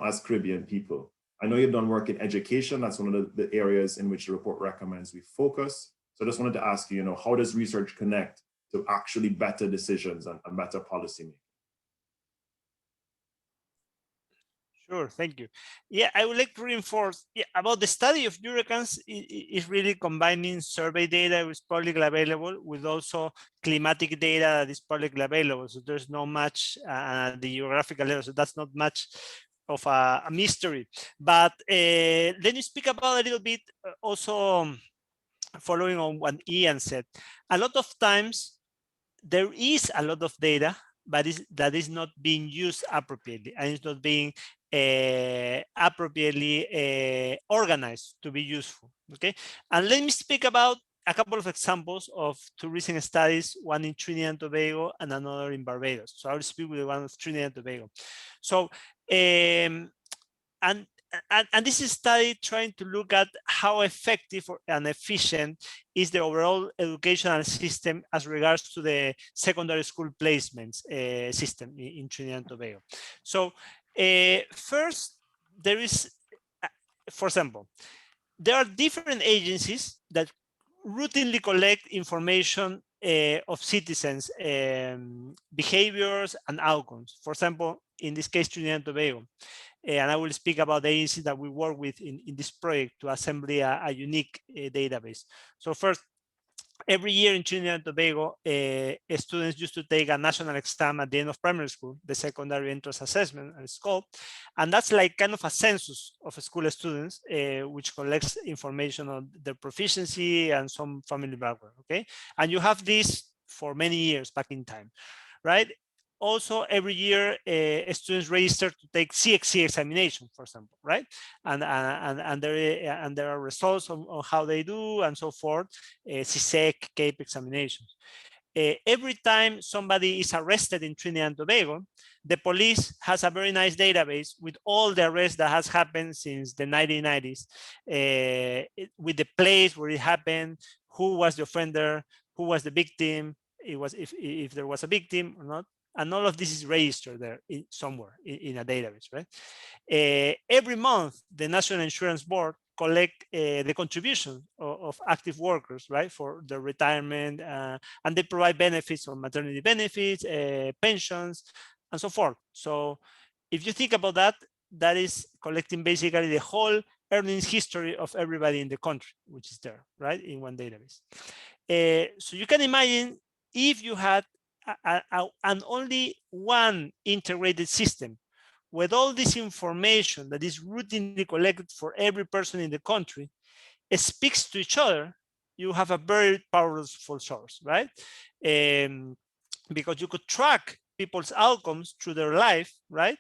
[SPEAKER 2] as Caribbean people? I know you've done work in education. That's one of the areas in which the report recommends we focus. So I just wanted to ask you, how does research connect to actually better decisions and better policy making?
[SPEAKER 5] Sure, thank you. Yeah, I would like to reinforce about the study of hurricanes is really combining survey data that is publicly available with also climatic data that is publicly available. So there's not much at the geographical level, so that's not much of a mystery. But let me speak about a little bit also following on what Ian said. A lot of times there is a lot of data, but that is not being used appropriately, and it's not being appropriately organized to be useful. Okay, and let me speak about a couple of examples of two recent studies, one in Trinidad and Tobago and another in Barbados. So I'll speak with the one of Trinidad and Tobago. So and this is a study trying to look at how effective and efficient is the overall educational system as regards to the secondary school placements system in Trinidad and Tobago. So first, there is, for example, there are different agencies that routinely collect information of citizens' behaviors and outcomes. For example, in this case, Trinidad and Tobago. And I will speak about the agency that we work with in this project to assemble a unique database. So first, every year in Trinidad and Tobago, students used to take a national exam at the end of primary school, the secondary entrance assessment, as it's called. And that's like kind of a census of school students, which collects information on their proficiency and some family background, okay? And you have this for many years back in time, right? Also, every year, students register to take CXC examination, for example, right? And there are results on how they do and so forth, CSEC, CAPE examinations. Every time somebody is arrested in Trinidad and Tobago, the police has a very nice database with all the arrests that has happened since the 1990s, with the place where it happened, who was the offender, who was the victim, it was if there was a victim or not. And all of this is registered there somewhere in a database, right? Every month, the National Insurance Board collect the contribution of active workers, right, for their retirement, and they provide benefits on maternity benefits, pensions, and so forth. So if you think about that, that is collecting basically the whole earnings history of everybody in the country, which is there, right, in one database. So you can imagine if you had and only one integrated system with all this information that is routinely collected for every person in the country, it speaks to each other, you have a very powerful source, right? Because you could track people's outcomes through their life, right?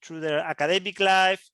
[SPEAKER 5] Through their academic life,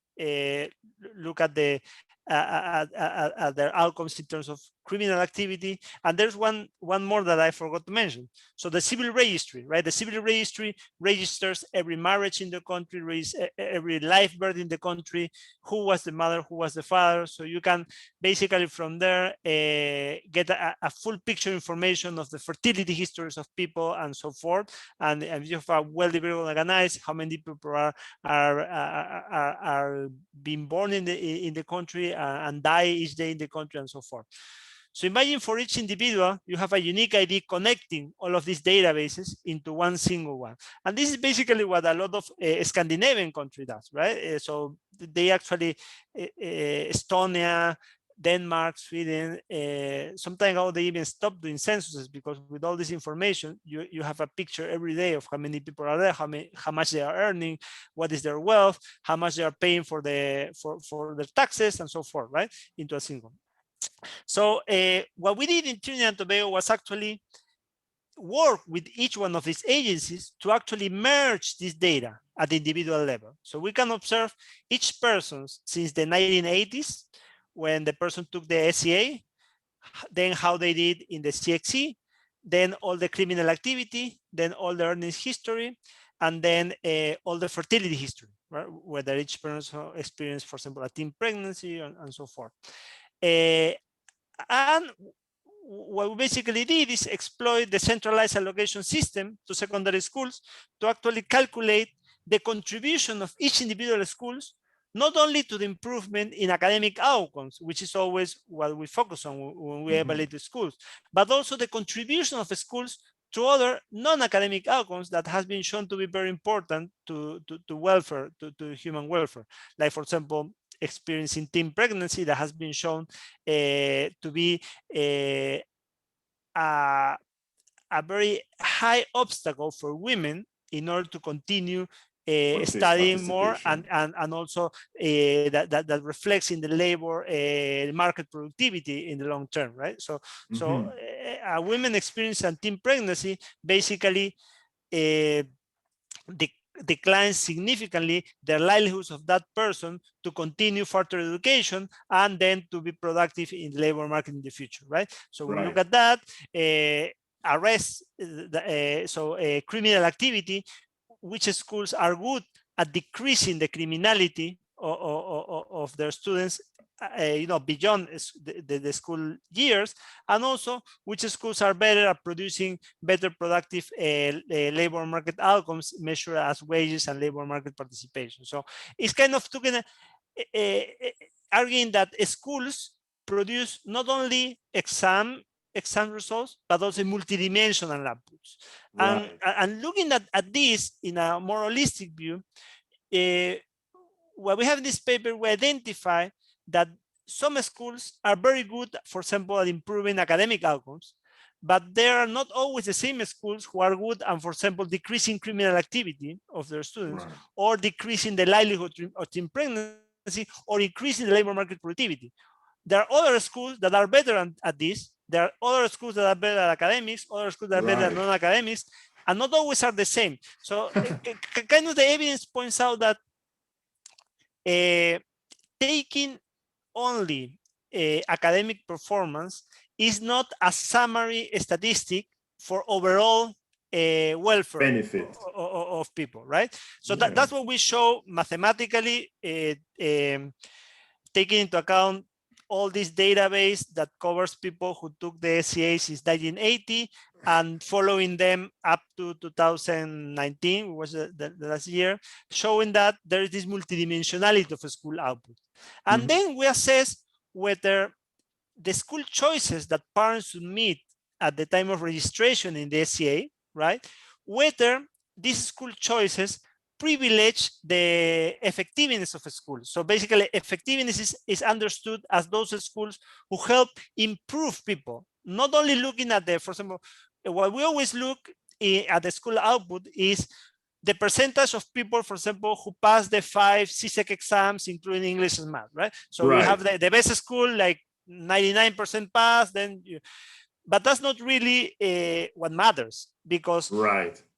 [SPEAKER 5] look at the their outcomes in terms of criminal activity. And there's one more that I forgot to mention. So the civil registry, right? The civil registry registers every marriage in the country, every live birth in the country, who was the mother, who was the father. So you can basically from there get a full picture information of the fertility histories of people and so forth. And if you have a well-developed organized, how many people are being born in the country and die each day in the country and so forth. So imagine for each individual, you have a unique ID connecting all of these databases into one single one. And this is basically what a lot of Scandinavian country does, right? So they actually, Estonia, Denmark, Sweden, some time ago, they even stopped doing censuses because with all this information, you have a picture every day of how many people are there, how much they are earning, what is their wealth, how much they are paying for their taxes and so forth, right? Into a single. So what we did in Trinidad and Tobago was actually work with each one of these agencies to actually merge this data at the individual level. So we can observe each person since the 1980s, when the person took the SCA, then how they did in the CXC, then all the criminal activity, then all the earnings history, and then all the fertility history, right? Whether each parent experienced, for example, a teen pregnancy and so forth. And what we basically did is exploit the centralized allocation system to secondary schools to actually calculate the contribution of each individual schools, not only to the improvement in academic outcomes, which is always what we focus on when we evaluate the schools, but also the contribution of schools to other non-academic outcomes that has been shown to be very important to welfare, to human welfare. Like, for example, experiencing teen pregnancy that has been shown to be a very high obstacle for women in order to continue studying more, and also that reflects in the labor market productivity in the long term, right? So a women experiencing teen pregnancy basically declines significantly the livelihoods of that person to continue further education and then to be productive in the labor market in the future, right? So we look at that, arrests, criminal activity, which schools are good at decreasing the criminality of their students, beyond the school years, and also which schools are better at producing better productive labor market outcomes measured as wages and labor market participation. So it's kind of arguing that schools produce not only exam results, but also multidimensional outputs. And looking at this in a more holistic view, what we have in this paper, we identify that some schools are very good, for example, at improving academic outcomes, but there are not always the same schools who are good and, for example, decreasing criminal activity of their students, or decreasing the likelihood of teen pregnancy, or increasing the labor market productivity. There are other schools that are better at this. There are other schools that are better at academics, other schools that are better at non-academics, and not always are the same. So kind of the evidence points out that taking only academic performance is not a summary statistic for overall welfare benefit of people, right? So that's what we show mathematically, taking into account all this database that covers people who took the SCA since 1980 and following them up to 2019, was the last year, showing that there is this multidimensionality of school output. And then we assess whether the school choices that parents should meet at the time of registration in the SCA, right, whether these school choices privilege the effectiveness of a school. So basically, effectiveness is understood as those schools who help improve people, not only looking at for example, what we always look at the school output is the percentage of people, for example, who pass the 5 CSEC exams, including English and math, right? So we have the best school, like 99% pass, but that's not really what matters, because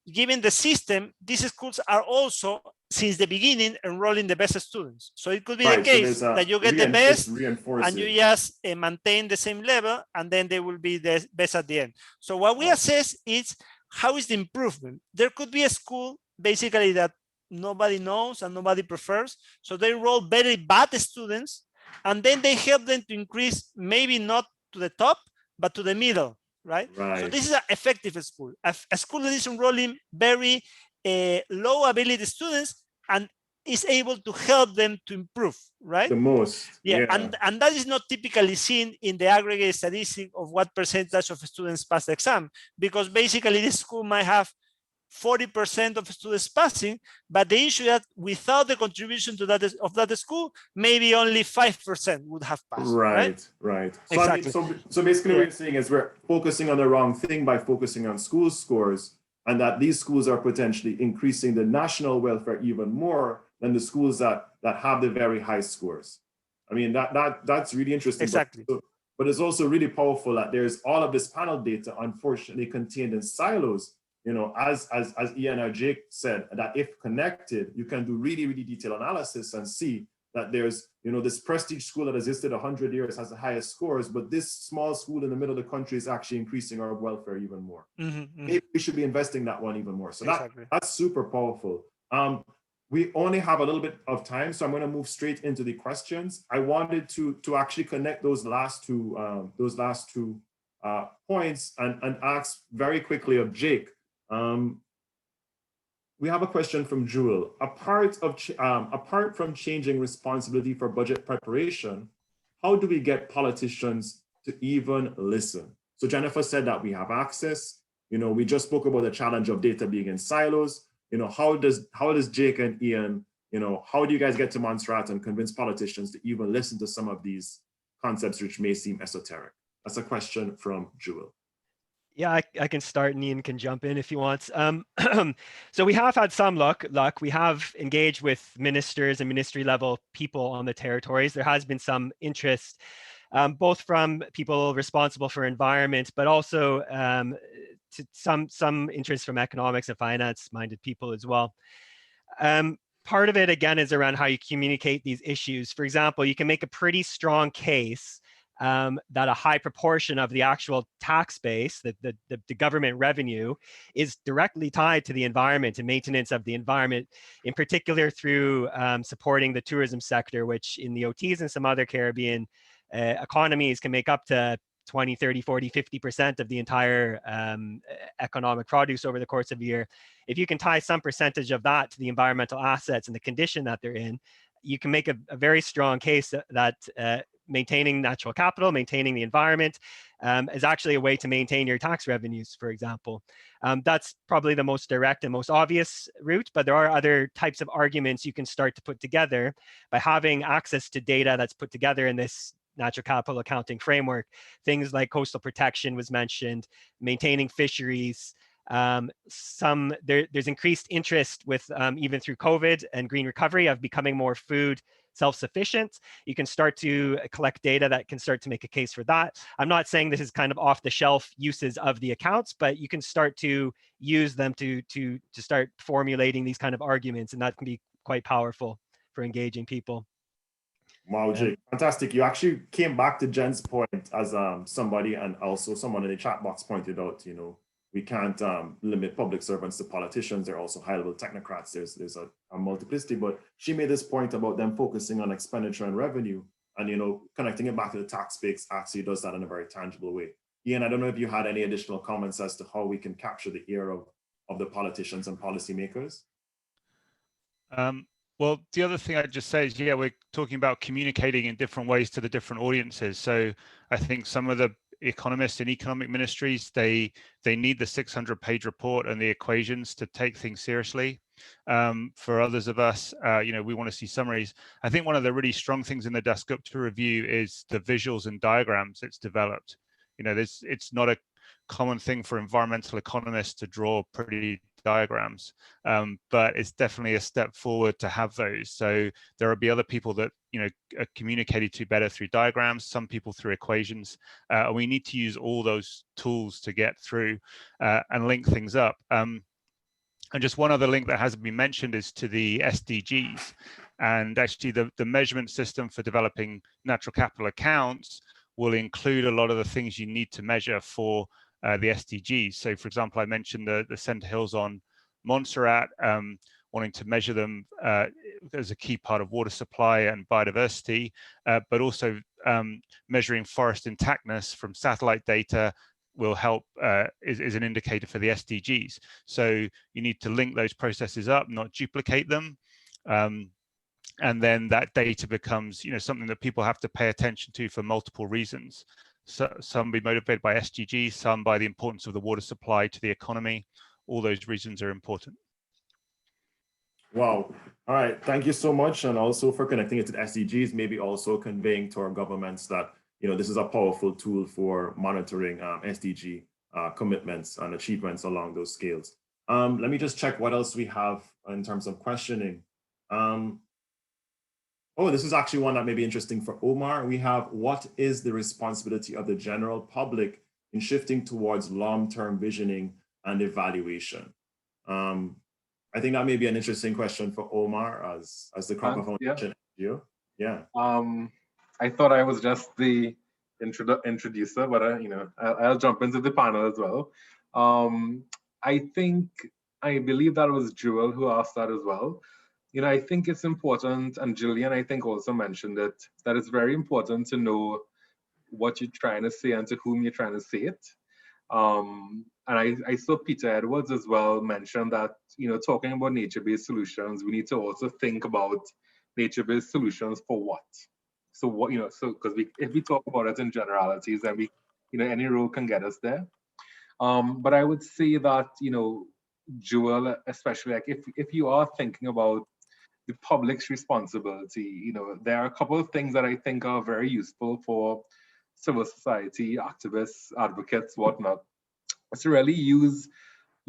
[SPEAKER 5] given the system, these schools are also, since the beginning, enrolling the best students. So it could be the case that you get the best and you just maintain the same level, and then they will be the best at the end. So what we assess is how is the improvement. There could be a school basically that nobody knows and nobody prefers. So they enroll very bad students, and then they help them to increase, maybe not to the top, but to the middle. Right? So this is an effective school. A school that is enrolling very low ability students and is able to help them to improve, right?
[SPEAKER 2] The most.
[SPEAKER 5] And that is not typically seen in the aggregate statistic of what percentage of students pass the exam, because basically this school might have 40% of students passing, but the issue that without the contribution to that school, maybe only 5% would have passed. Right.
[SPEAKER 2] So, exactly. So basically what you're saying is we're focusing on the wrong thing by focusing on school scores, and that these schools are potentially increasing the national welfare even more than the schools that have the very high scores. I mean, that's really interesting.
[SPEAKER 5] Exactly.
[SPEAKER 2] But it's also really powerful that there's all of this panel data, unfortunately, contained in silos. You know, as Ian or Jake said, that if connected, you can do really, really detailed analysis and see that there's, you know, this prestige school that existed 100 years has the highest scores, but this small school in the middle of the country is actually increasing our welfare even more. Maybe we should be investing that one even more. So that's super powerful. We only have a little bit of time, so I'm going to move straight into the questions. I wanted to actually connect those last two points and ask very quickly of Jake. We have a question from Jewel. Apart from changing responsibility for budget preparation, how do we get politicians to even listen? So Jennifer said that we have access. You know, we just spoke about the challenge of data being in silos. You know, how does Jake and Ian, you know, how do you guys get to Montserrat and convince politicians to even listen to some of these concepts which may seem esoteric? That's a question from Jewel.
[SPEAKER 7] Yeah, I can start and Ian can jump in if he wants. So we have had some luck. We have engaged with ministers and ministry level people on the territories. There has been some interest, both from people responsible for environment, but also to some interest from economics and finance minded people as well. Part of it, again, is around how you communicate these issues. For example, you can make a pretty strong case that a high proportion of the actual tax base, the government revenue, is directly tied to the environment and maintenance of the environment, in particular through supporting the tourism sector, which in the OTs and some other Caribbean economies can make up to 20, 30, 40, 50% of the entire economic produce over the course of a year. If you can tie some percentage of that to the environmental assets and the condition that they're in, you can make a very strong case that maintaining natural capital, maintaining the environment is actually a way to maintain your tax revenues, for example. That's probably the most direct and most obvious route, but there are other types of arguments you can start to put together by having access to data that's put together in this natural capital accounting framework. Things like coastal protection was mentioned, maintaining fisheries. There's increased interest with even through COVID and green recovery of becoming more food self-sufficient. You can start to collect data that can start to make a case for that. I'm not saying this is kind of off-the-shelf uses of the accounts, but you can start to use them to start formulating these kind of arguments, and that can be quite powerful for engaging people.
[SPEAKER 2] Wow, Jake, fantastic. You actually came back to Jen's point as somebody, and also someone in the chat box pointed out, you know, we can't limit public servants to politicians. They're also high-level technocrats. There's a multiplicity, but she made this point about them focusing on expenditure and revenue, and, you know, connecting it back to the tax base actually does that in a very tangible way. Ian, I don't know if you had any additional comments as to how we can capture the ear of the politicians and policymakers.
[SPEAKER 6] Well, the other thing I'd just say is, yeah, we're talking about communicating in different ways to the different audiences. So I think some of the economists in economic ministries, they need the 600-page report and the equations to take things seriously. For others of us, you know, we want to see summaries. I think one of the really strong things in the Dasgupta review is the visuals and diagrams it's developed. You know, it's not a common thing for environmental economists to draw pretty diagrams, but it's definitely a step forward to have those. So there will be other people that, you know, are communicated to better through diagrams, some people through equations. We need to use all those tools to get through and link things up. And just one other link that hasn't been mentioned is to the SDGs. And actually the measurement system for developing natural capital accounts will include a lot of the things you need to measure for the SDGs. So, for example, I mentioned the Center Hills on Montserrat, wanting to measure them as a key part of water supply and biodiversity, but also measuring forest intactness from satellite data will help, is an indicator for the SDGs. So you need to link those processes up, not duplicate them. And then that data becomes, you know, something that people have to pay attention to for multiple reasons. So some be motivated by SDGs, some by the importance of the water supply to the economy. All those reasons are important.
[SPEAKER 2] Wow. All right. Thank you so much. And also for connecting it to the SDGs, maybe also conveying to our governments that, you know, this is a powerful tool for monitoring SDG commitments and achievements along those scales. Let me just check what else we have in terms of questioning. Oh, this is actually one that may be interesting for Omar. We have, what is the responsibility of the general public in shifting towards long-term visioning and evaluation? I think that may be an interesting question for Omar as the Cropper Foundation.
[SPEAKER 1] Yeah.
[SPEAKER 2] Yeah.
[SPEAKER 1] I thought I was just the introducer, but I'll jump into the panel as well. I believe that was Jewel who asked that as well. I think it's important, and Jillian, I think, also mentioned it, that it's very important to know what you're trying to say and to whom you're trying to say it. And I saw Peter Edwards as well mention that, talking about nature-based solutions, we need to also think about nature-based solutions for what? So what, because if we talk about it in generalities, then any role can get us there. But I would say that, Jewel, especially like if you are thinking about the public's responsibility, there are a couple of things that I think are very useful for civil society, activists, advocates, whatnot. It's to really use,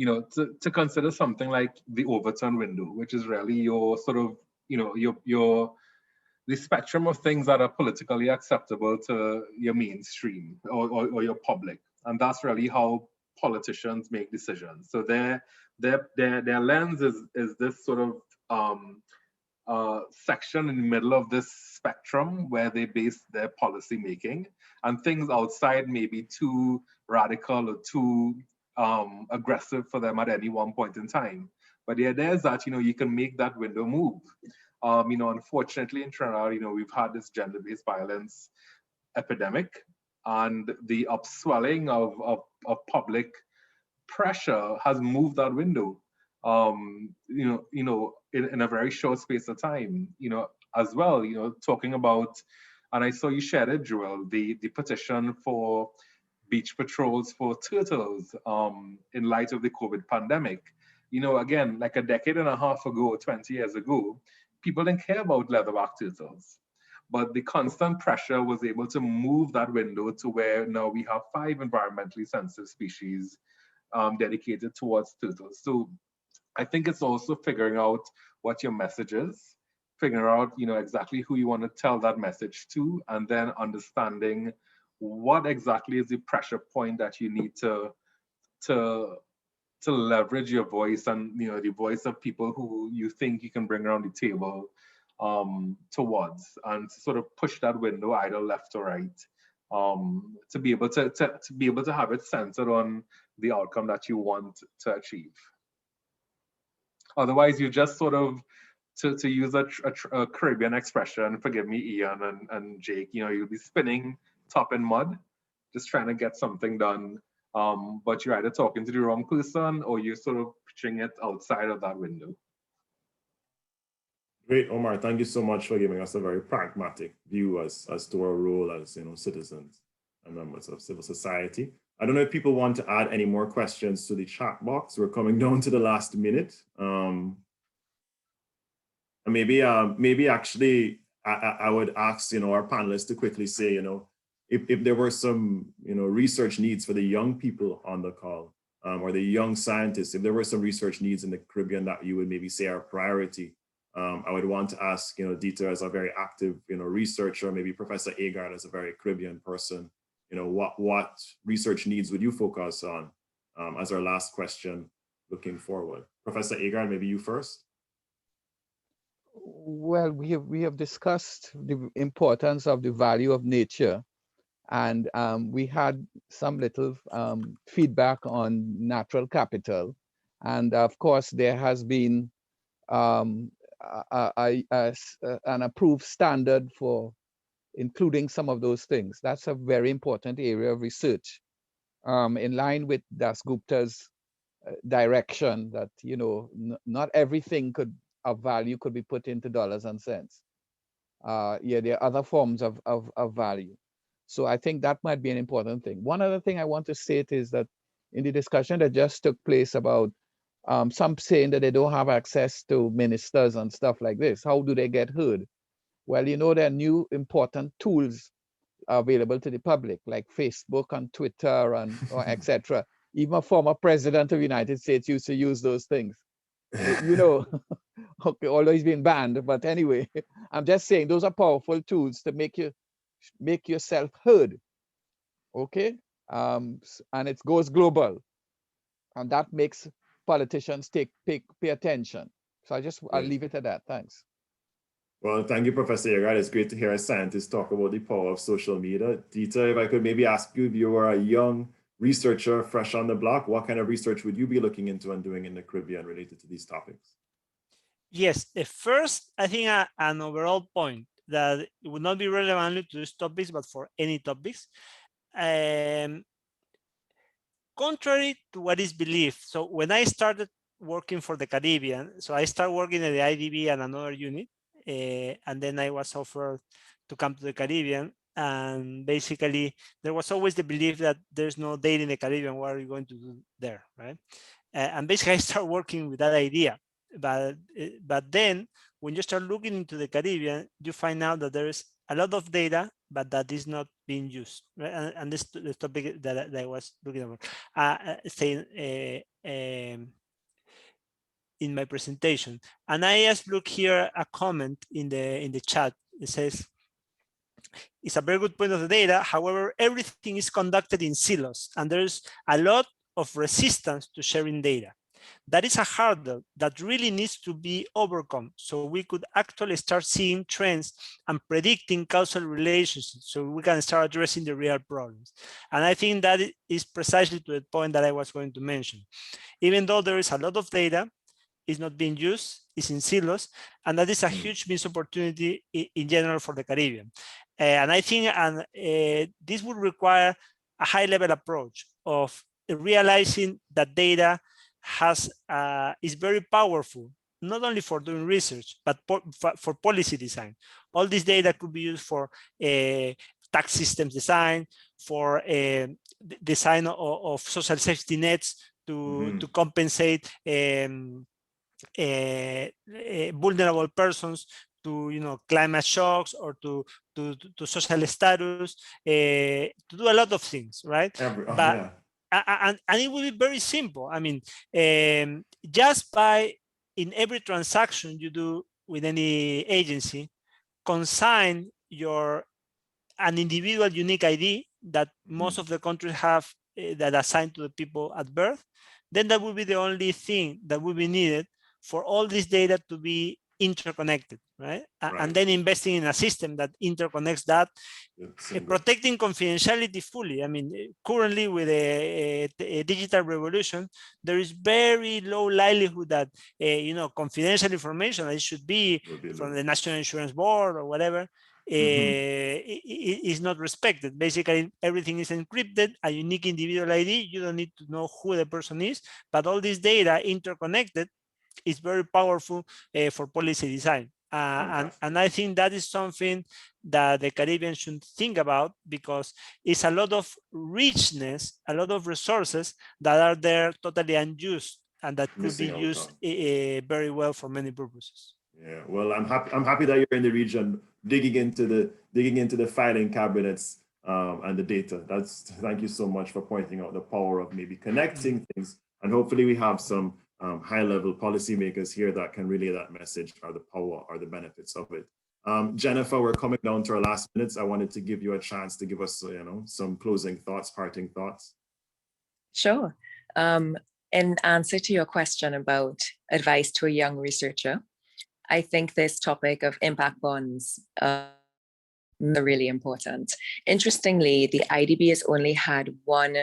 [SPEAKER 1] to consider something like the Overturned Window, which is really your sort of, the spectrum of things that are politically acceptable to your mainstream or your public. And that's really how politicians make decisions. So their lens is this sort of section in the middle of this spectrum where they base their policy making, and things outside may be too radical or too aggressive for them at any one point in time. But the idea is that you can make that window move. Unfortunately in Trinidad, we've had this gender-based violence epidemic, and the upswelling of public pressure has moved that window. In a very short space of time, as well, talking about, and I saw you shared it, Joel, the petition for beach patrols for turtles in light of the COVID pandemic. Again, like a decade and a half ago, 20 years ago, people didn't care about leatherback turtles. But the constant pressure was able to move that window to where now we have 5 environmentally sensitive species dedicated towards turtles. So I think it's also figuring out what your message is, figuring out, exactly who you want to tell that message to, and then understanding what exactly is the pressure point that you need to leverage your voice and, the voice of people who you think you can bring around the table towards, and to sort of push that window either left or right, to be able to have it centered on the outcome that you want to achieve. Otherwise, you just sort of, to use a Caribbean expression, forgive me, Ian and Jake, you'll be spinning top in mud, just trying to get something done. But you're either talking to the wrong person or you're sort of pitching it outside of that window.
[SPEAKER 2] Great, Omar. Thank you so much for giving us a very pragmatic view as to our role as citizens and members of civil society. I don't know if people want to add any more questions to the chat box. We're coming down to the last minute. Maybe actually I would ask our panelists to quickly say if there were some research needs for the young people on the call, or the young scientists, if there were some research needs in the Caribbean that you would maybe say are a priority. I would want to ask Dieter as a very active researcher, maybe Professor Agar as a very Caribbean person. What research needs would you focus on as our last question looking forward? Professor Agar, maybe you first.
[SPEAKER 3] Well, we have discussed the importance of the value of nature, and we had some little feedback on natural capital, and of course there has been an approved standard for including some of those things. That's a very important area of research, in line with Dasgupta's direction that not everything of value could be put into dollars and cents. Yeah, there are other forms of value. So I think that might be an important thing. One other thing I want to state is that in the discussion that just took place about some saying that they don't have access to ministers and stuff like this, how do they get heard? Well, there are new important tools available to the public, like Facebook and Twitter and etc. Even a former president of the United States used to use those things. Okay, although he's been banned, but anyway, I'm just saying those are powerful tools to make yourself heard. Okay, and it goes global, and that makes politicians pay attention. So I'll leave it at that. Thanks.
[SPEAKER 2] Well, thank you, Professor Agar. It's great to hear a scientist talk about the power of social media. Dita, if I could maybe ask you, if you were a young researcher fresh on the block, what kind of research would you be looking into and doing in the Caribbean related to these topics?
[SPEAKER 5] Yes, first, I think an overall point that it would not be relevant only to these topics, but for any topics. Contrary to what is believed, so when I started working for the Caribbean, so I started working at the IDB and another unit, and then I was offered to come to the Caribbean. And basically, there was always the belief that there's no data in the Caribbean. What are you going to do there, right? And basically, I started working with that idea. But then, when you start looking into the Caribbean, you find out that there is a lot of data, but that is not being used. Right? And this is the topic that I was looking about, saying in my presentation. And I just look here a comment in the chat. It says, it's a very good point of the data. However, everything is conducted in silos, and there's a lot of resistance to sharing data. That is a hurdle that really needs to be overcome, so we could actually start seeing trends and predicting causal relationships, so we can start addressing the real problems. And I think that is precisely to the point that I was going to mention. Even though there is a lot of data, it's not being used, it's in silos, and that is a huge missed opportunity in general for the Caribbean. And I think this would require a high-level approach of realizing that data is very powerful, not only for doing research, but for policy design. All this data could be used for tax systems design, for design of social safety nets to compensate vulnerable persons to climate shocks or to social status, to do a lot of things, right? And it will be very simple. I mean, just by in every transaction you do with any agency, consign an individual unique ID that most of the countries have that assigned to the people at birth, then that will be the only thing that will be needed for all this data to be interconnected, right? And then investing in a system that interconnects that, protecting confidentiality fully. I mean, currently with a digital revolution, there is very low likelihood that confidential information that should be from the National Insurance Board or whatever is not respected. Basically, everything is encrypted, a unique individual ID. You don't need to know who the person is, but all this data interconnected is very powerful for policy design. And I think that is something that the Caribbean should think about, because it's a lot of richness, a lot of resources that are there totally unused and that could be used very well for many purposes.
[SPEAKER 2] Yeah, well, I'm happy that you're in the region digging into the filing cabinets and the data. Thank you so much for pointing out the power of maybe connecting things, and hopefully we have some high-level policymakers here that can relay that message or the power or the benefits of it. Jennifer, we're coming down to our last minutes. I wanted to give you a chance to give us, some closing thoughts, parting thoughts.
[SPEAKER 4] Sure. In answer to your question about advice to a young researcher, I think this topic of impact bonds are really important. Interestingly, the IDB has only had one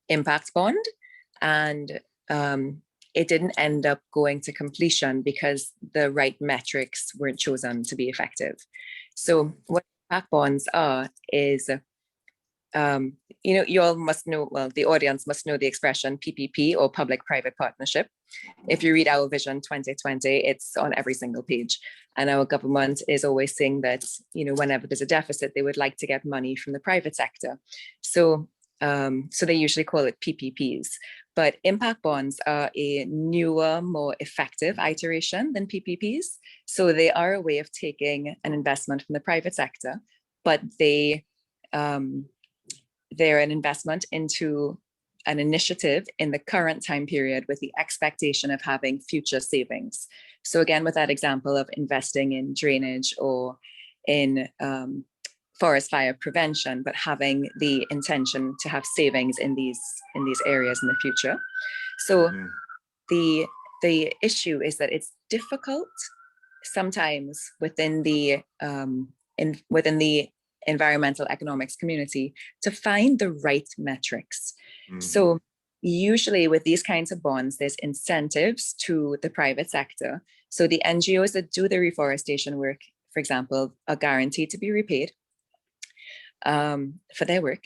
[SPEAKER 4] impact bond, and it didn't end up going to completion because the right metrics weren't chosen to be effective. So what impact bonds are is, you all must know, well, the audience must know the expression PPP, or public-private partnership. If you read our Vision 2020, it's on every single page. And our government is always saying that, whenever there's a deficit, they would like to get money from the private sector. So they usually call it PPPs. But impact bonds are a newer, more effective iteration than PPPs. So they are a way of taking an investment from the private sector, but they're an investment into an initiative in the current time period with the expectation of having future savings. So again, with that example of investing in drainage or in forest fire prevention, but having the intention to have savings in these areas in the future. So the issue is that it's difficult sometimes within the within the environmental economics community to find the right metrics. So usually with these kinds of bonds, there's incentives to the private sector. So the NGOs that do the reforestation work, for example, are guaranteed to be repaid for their work.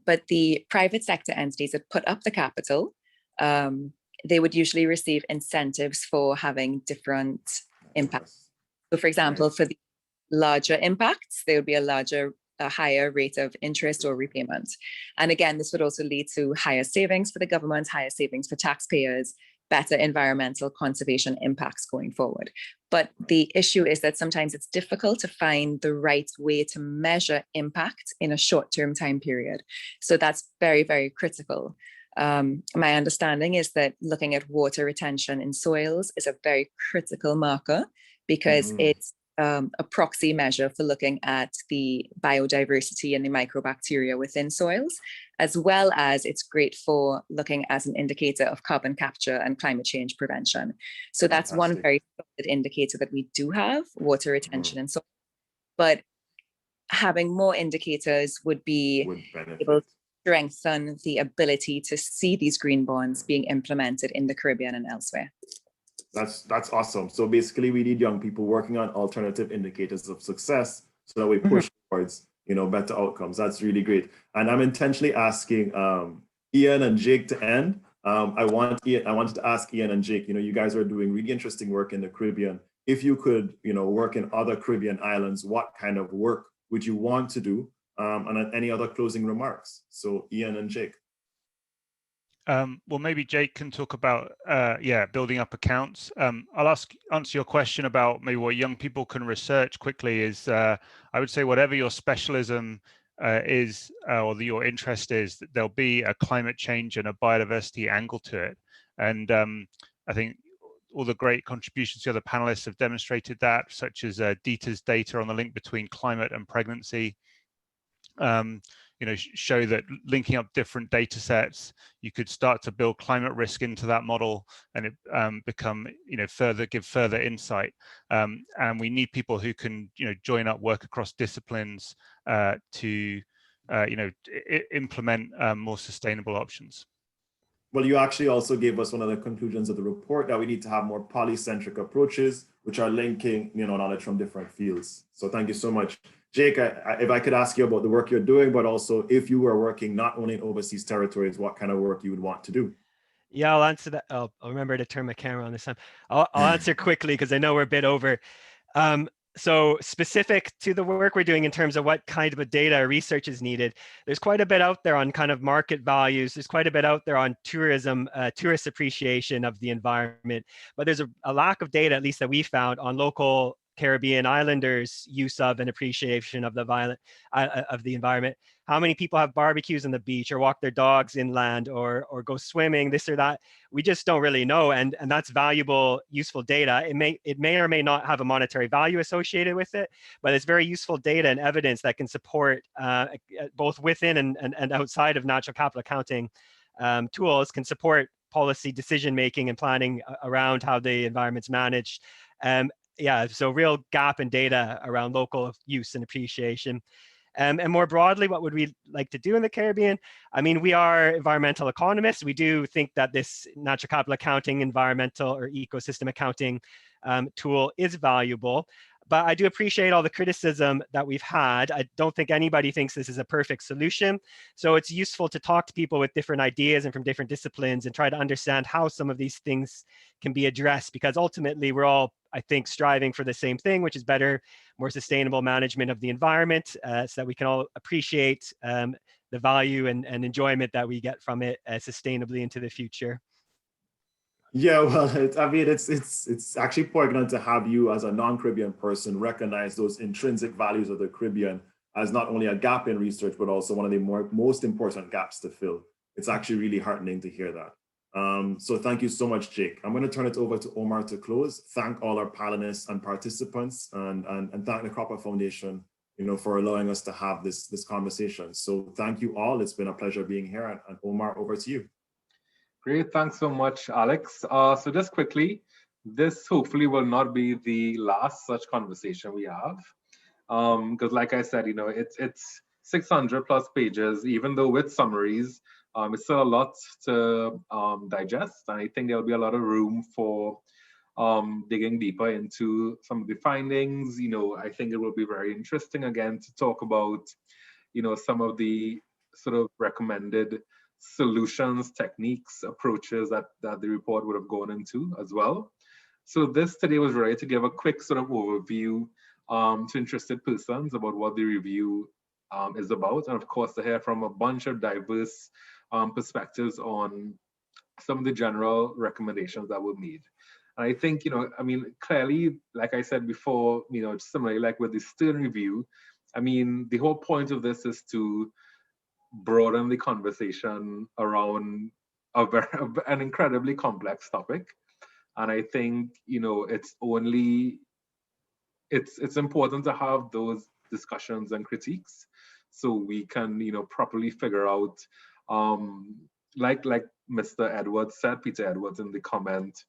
[SPEAKER 4] But the private sector entities that put up the capital, they would usually receive incentives for having different impacts. So for example, for the larger impacts, there would be a higher rate of interest or repayment. And again, this would also lead to higher savings for the government, higher savings for taxpayers, better environmental conservation impacts going forward. But the issue is that sometimes it's difficult to find the right way to measure impact in a short-term time period. So that's very, very critical. My understanding is that looking at water retention in soils is a very critical marker because it's a proxy measure for looking at the biodiversity and the microbacteria within soils, as well as it's great for looking as an indicator of carbon capture and climate change prevention. So that's one very solid indicator that we do have, water retention in soils. But having more indicators would be able to strengthen the ability to see these green bonds being implemented in the Caribbean and elsewhere.
[SPEAKER 2] That's awesome. So basically, we need young people working on alternative indicators of success so that we push towards, better outcomes. That's really great. And I'm intentionally asking Ian and Jake to end. I wanted to ask Ian and Jake. You guys are doing really interesting work in the Caribbean. If you could, work in other Caribbean islands, what kind of work would you want to do? And any other closing remarks? So Ian and Jake.
[SPEAKER 6] Well, maybe Jake can talk about, building up accounts. I'll answer your question about maybe what young people can research quickly is, I would say whatever your specialism is, or your interest is, there'll be a climate change and a biodiversity angle to it. And I think all the great contributions to the other panelists have demonstrated that, such as Dieter's data on the link between climate and pregnancy. Show that linking up different data sets, you could start to build climate risk into that model and it give further insight. And we need people who can, join up, work across disciplines to, implement more sustainable options.
[SPEAKER 2] Well, you actually also gave us one of the conclusions of the report that we need to have more polycentric approaches, which are linking, knowledge from different fields. So thank you so much. Jake, if I could ask you about the work you're doing, but also if you were working not only in overseas territories, what kind of work you would want to do?
[SPEAKER 7] Yeah, I'll answer that. I'll remember to turn my camera on this time. I'll answer quickly because I know we're a bit over. So specific to the work we're doing in terms of what kind of a data or research is needed, there's quite a bit out there on kind of market values. There's quite a bit out there on tourism, tourist appreciation of the environment, but there's a lack of data, at least that we found, on local Caribbean islanders' use of and appreciation of the environment. How many people have barbecues on the beach or walk their dogs inland or go swimming, this or that? We just don't really know, and that's valuable, useful data. It may or may not have a monetary value associated with it, but it's very useful data and evidence that can support both within and outside of natural capital accounting tools, can support policy decision making and planning around how the environment's managed. So real gap in data around local use and appreciation. And more broadly, what would we like to do in the Caribbean? I mean, we are environmental economists. We do think that this natural capital accounting, environmental or ecosystem accounting tool is valuable. But I do appreciate all the criticism that we've had. I don't think anybody thinks this is a perfect solution. So it's useful to talk to people with different ideas and from different disciplines and try to understand how some of these things can be addressed, because ultimately we're all, I think, striving for the same thing, which is better, more sustainable management of the environment, so that we can all appreciate the value and enjoyment that we get from it sustainably into the future.
[SPEAKER 2] Yeah, well, it's actually poignant to have you as a non-Caribbean person recognize those intrinsic values of the Caribbean as not only a gap in research, but also one of the most important gaps to fill. It's actually really heartening to hear that. So thank you so much, Jake. I'm going to turn it over to Omar to close. Thank all our panelists and participants, and thank the Cropper Foundation, for allowing us to have this conversation. So thank you all. It's been a pleasure being here. And Omar, over to you.
[SPEAKER 1] Great, thanks so much, Alex. So just quickly, this hopefully will not be the last such conversation we have. Because like I said, it's 600 plus pages, even though with summaries, it's still a lot to digest. And I think there'll be a lot of room for digging deeper into some of the findings. I think it will be very interesting again to talk about, some of the sort of recommended solutions, techniques, approaches that the report would have gone into as well. So this today was really to give a quick sort of overview to interested persons about what the review is about, and of course to hear from a bunch of diverse perspectives on some of the general recommendations that were made. And I think, clearly, like I said before, similarly like with the Stern review, the whole point of this is to broaden the conversation around an incredibly complex topic. And I think, it's important to have those discussions and critiques so we can, properly figure out, like Mr. Edwards said, Peter Edwards in the comment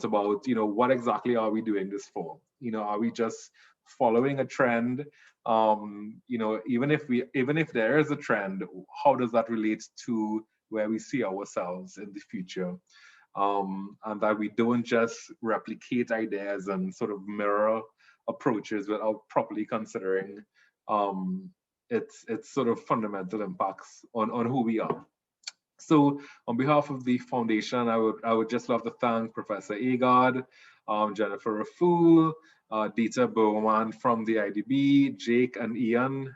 [SPEAKER 1] about, what exactly are we doing this for? Are we just following a trend? Even if there is a trend, how does that relate to where we see ourselves in the future? And that we don't just replicate ideas and sort of mirror approaches without properly considering its sort of fundamental impacts on who we are. So on behalf of the foundation, I would just love to thank Professor Agar, Jennifer Raful, Dieter Bowman from the IDB, Jake and Ian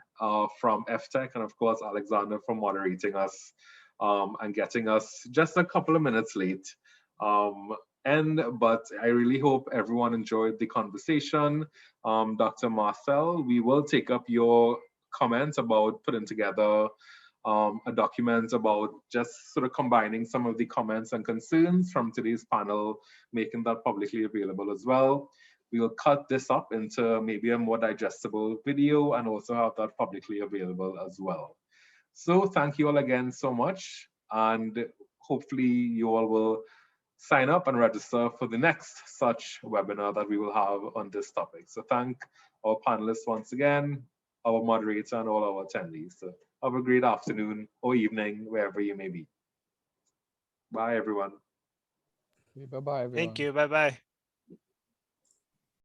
[SPEAKER 1] from FTech, and of course Alexander for moderating us and getting us just a couple of minutes late. But I really hope everyone enjoyed the conversation. Dr. Marcel, we will take up your comments about putting together a document about just sort of combining some of the comments and concerns from today's panel, making that publicly available as well. We will cut this up into maybe a more digestible video and also have that publicly available as well. So thank you all again so much, and hopefully you all will sign up and register for the next such webinar that we will have on this topic. So thank our panelists once again, our moderator, and all our attendees. So have a great afternoon or evening, wherever you may be. Bye, everyone.
[SPEAKER 3] Bye-bye, everyone.
[SPEAKER 5] Thank you. Bye-bye.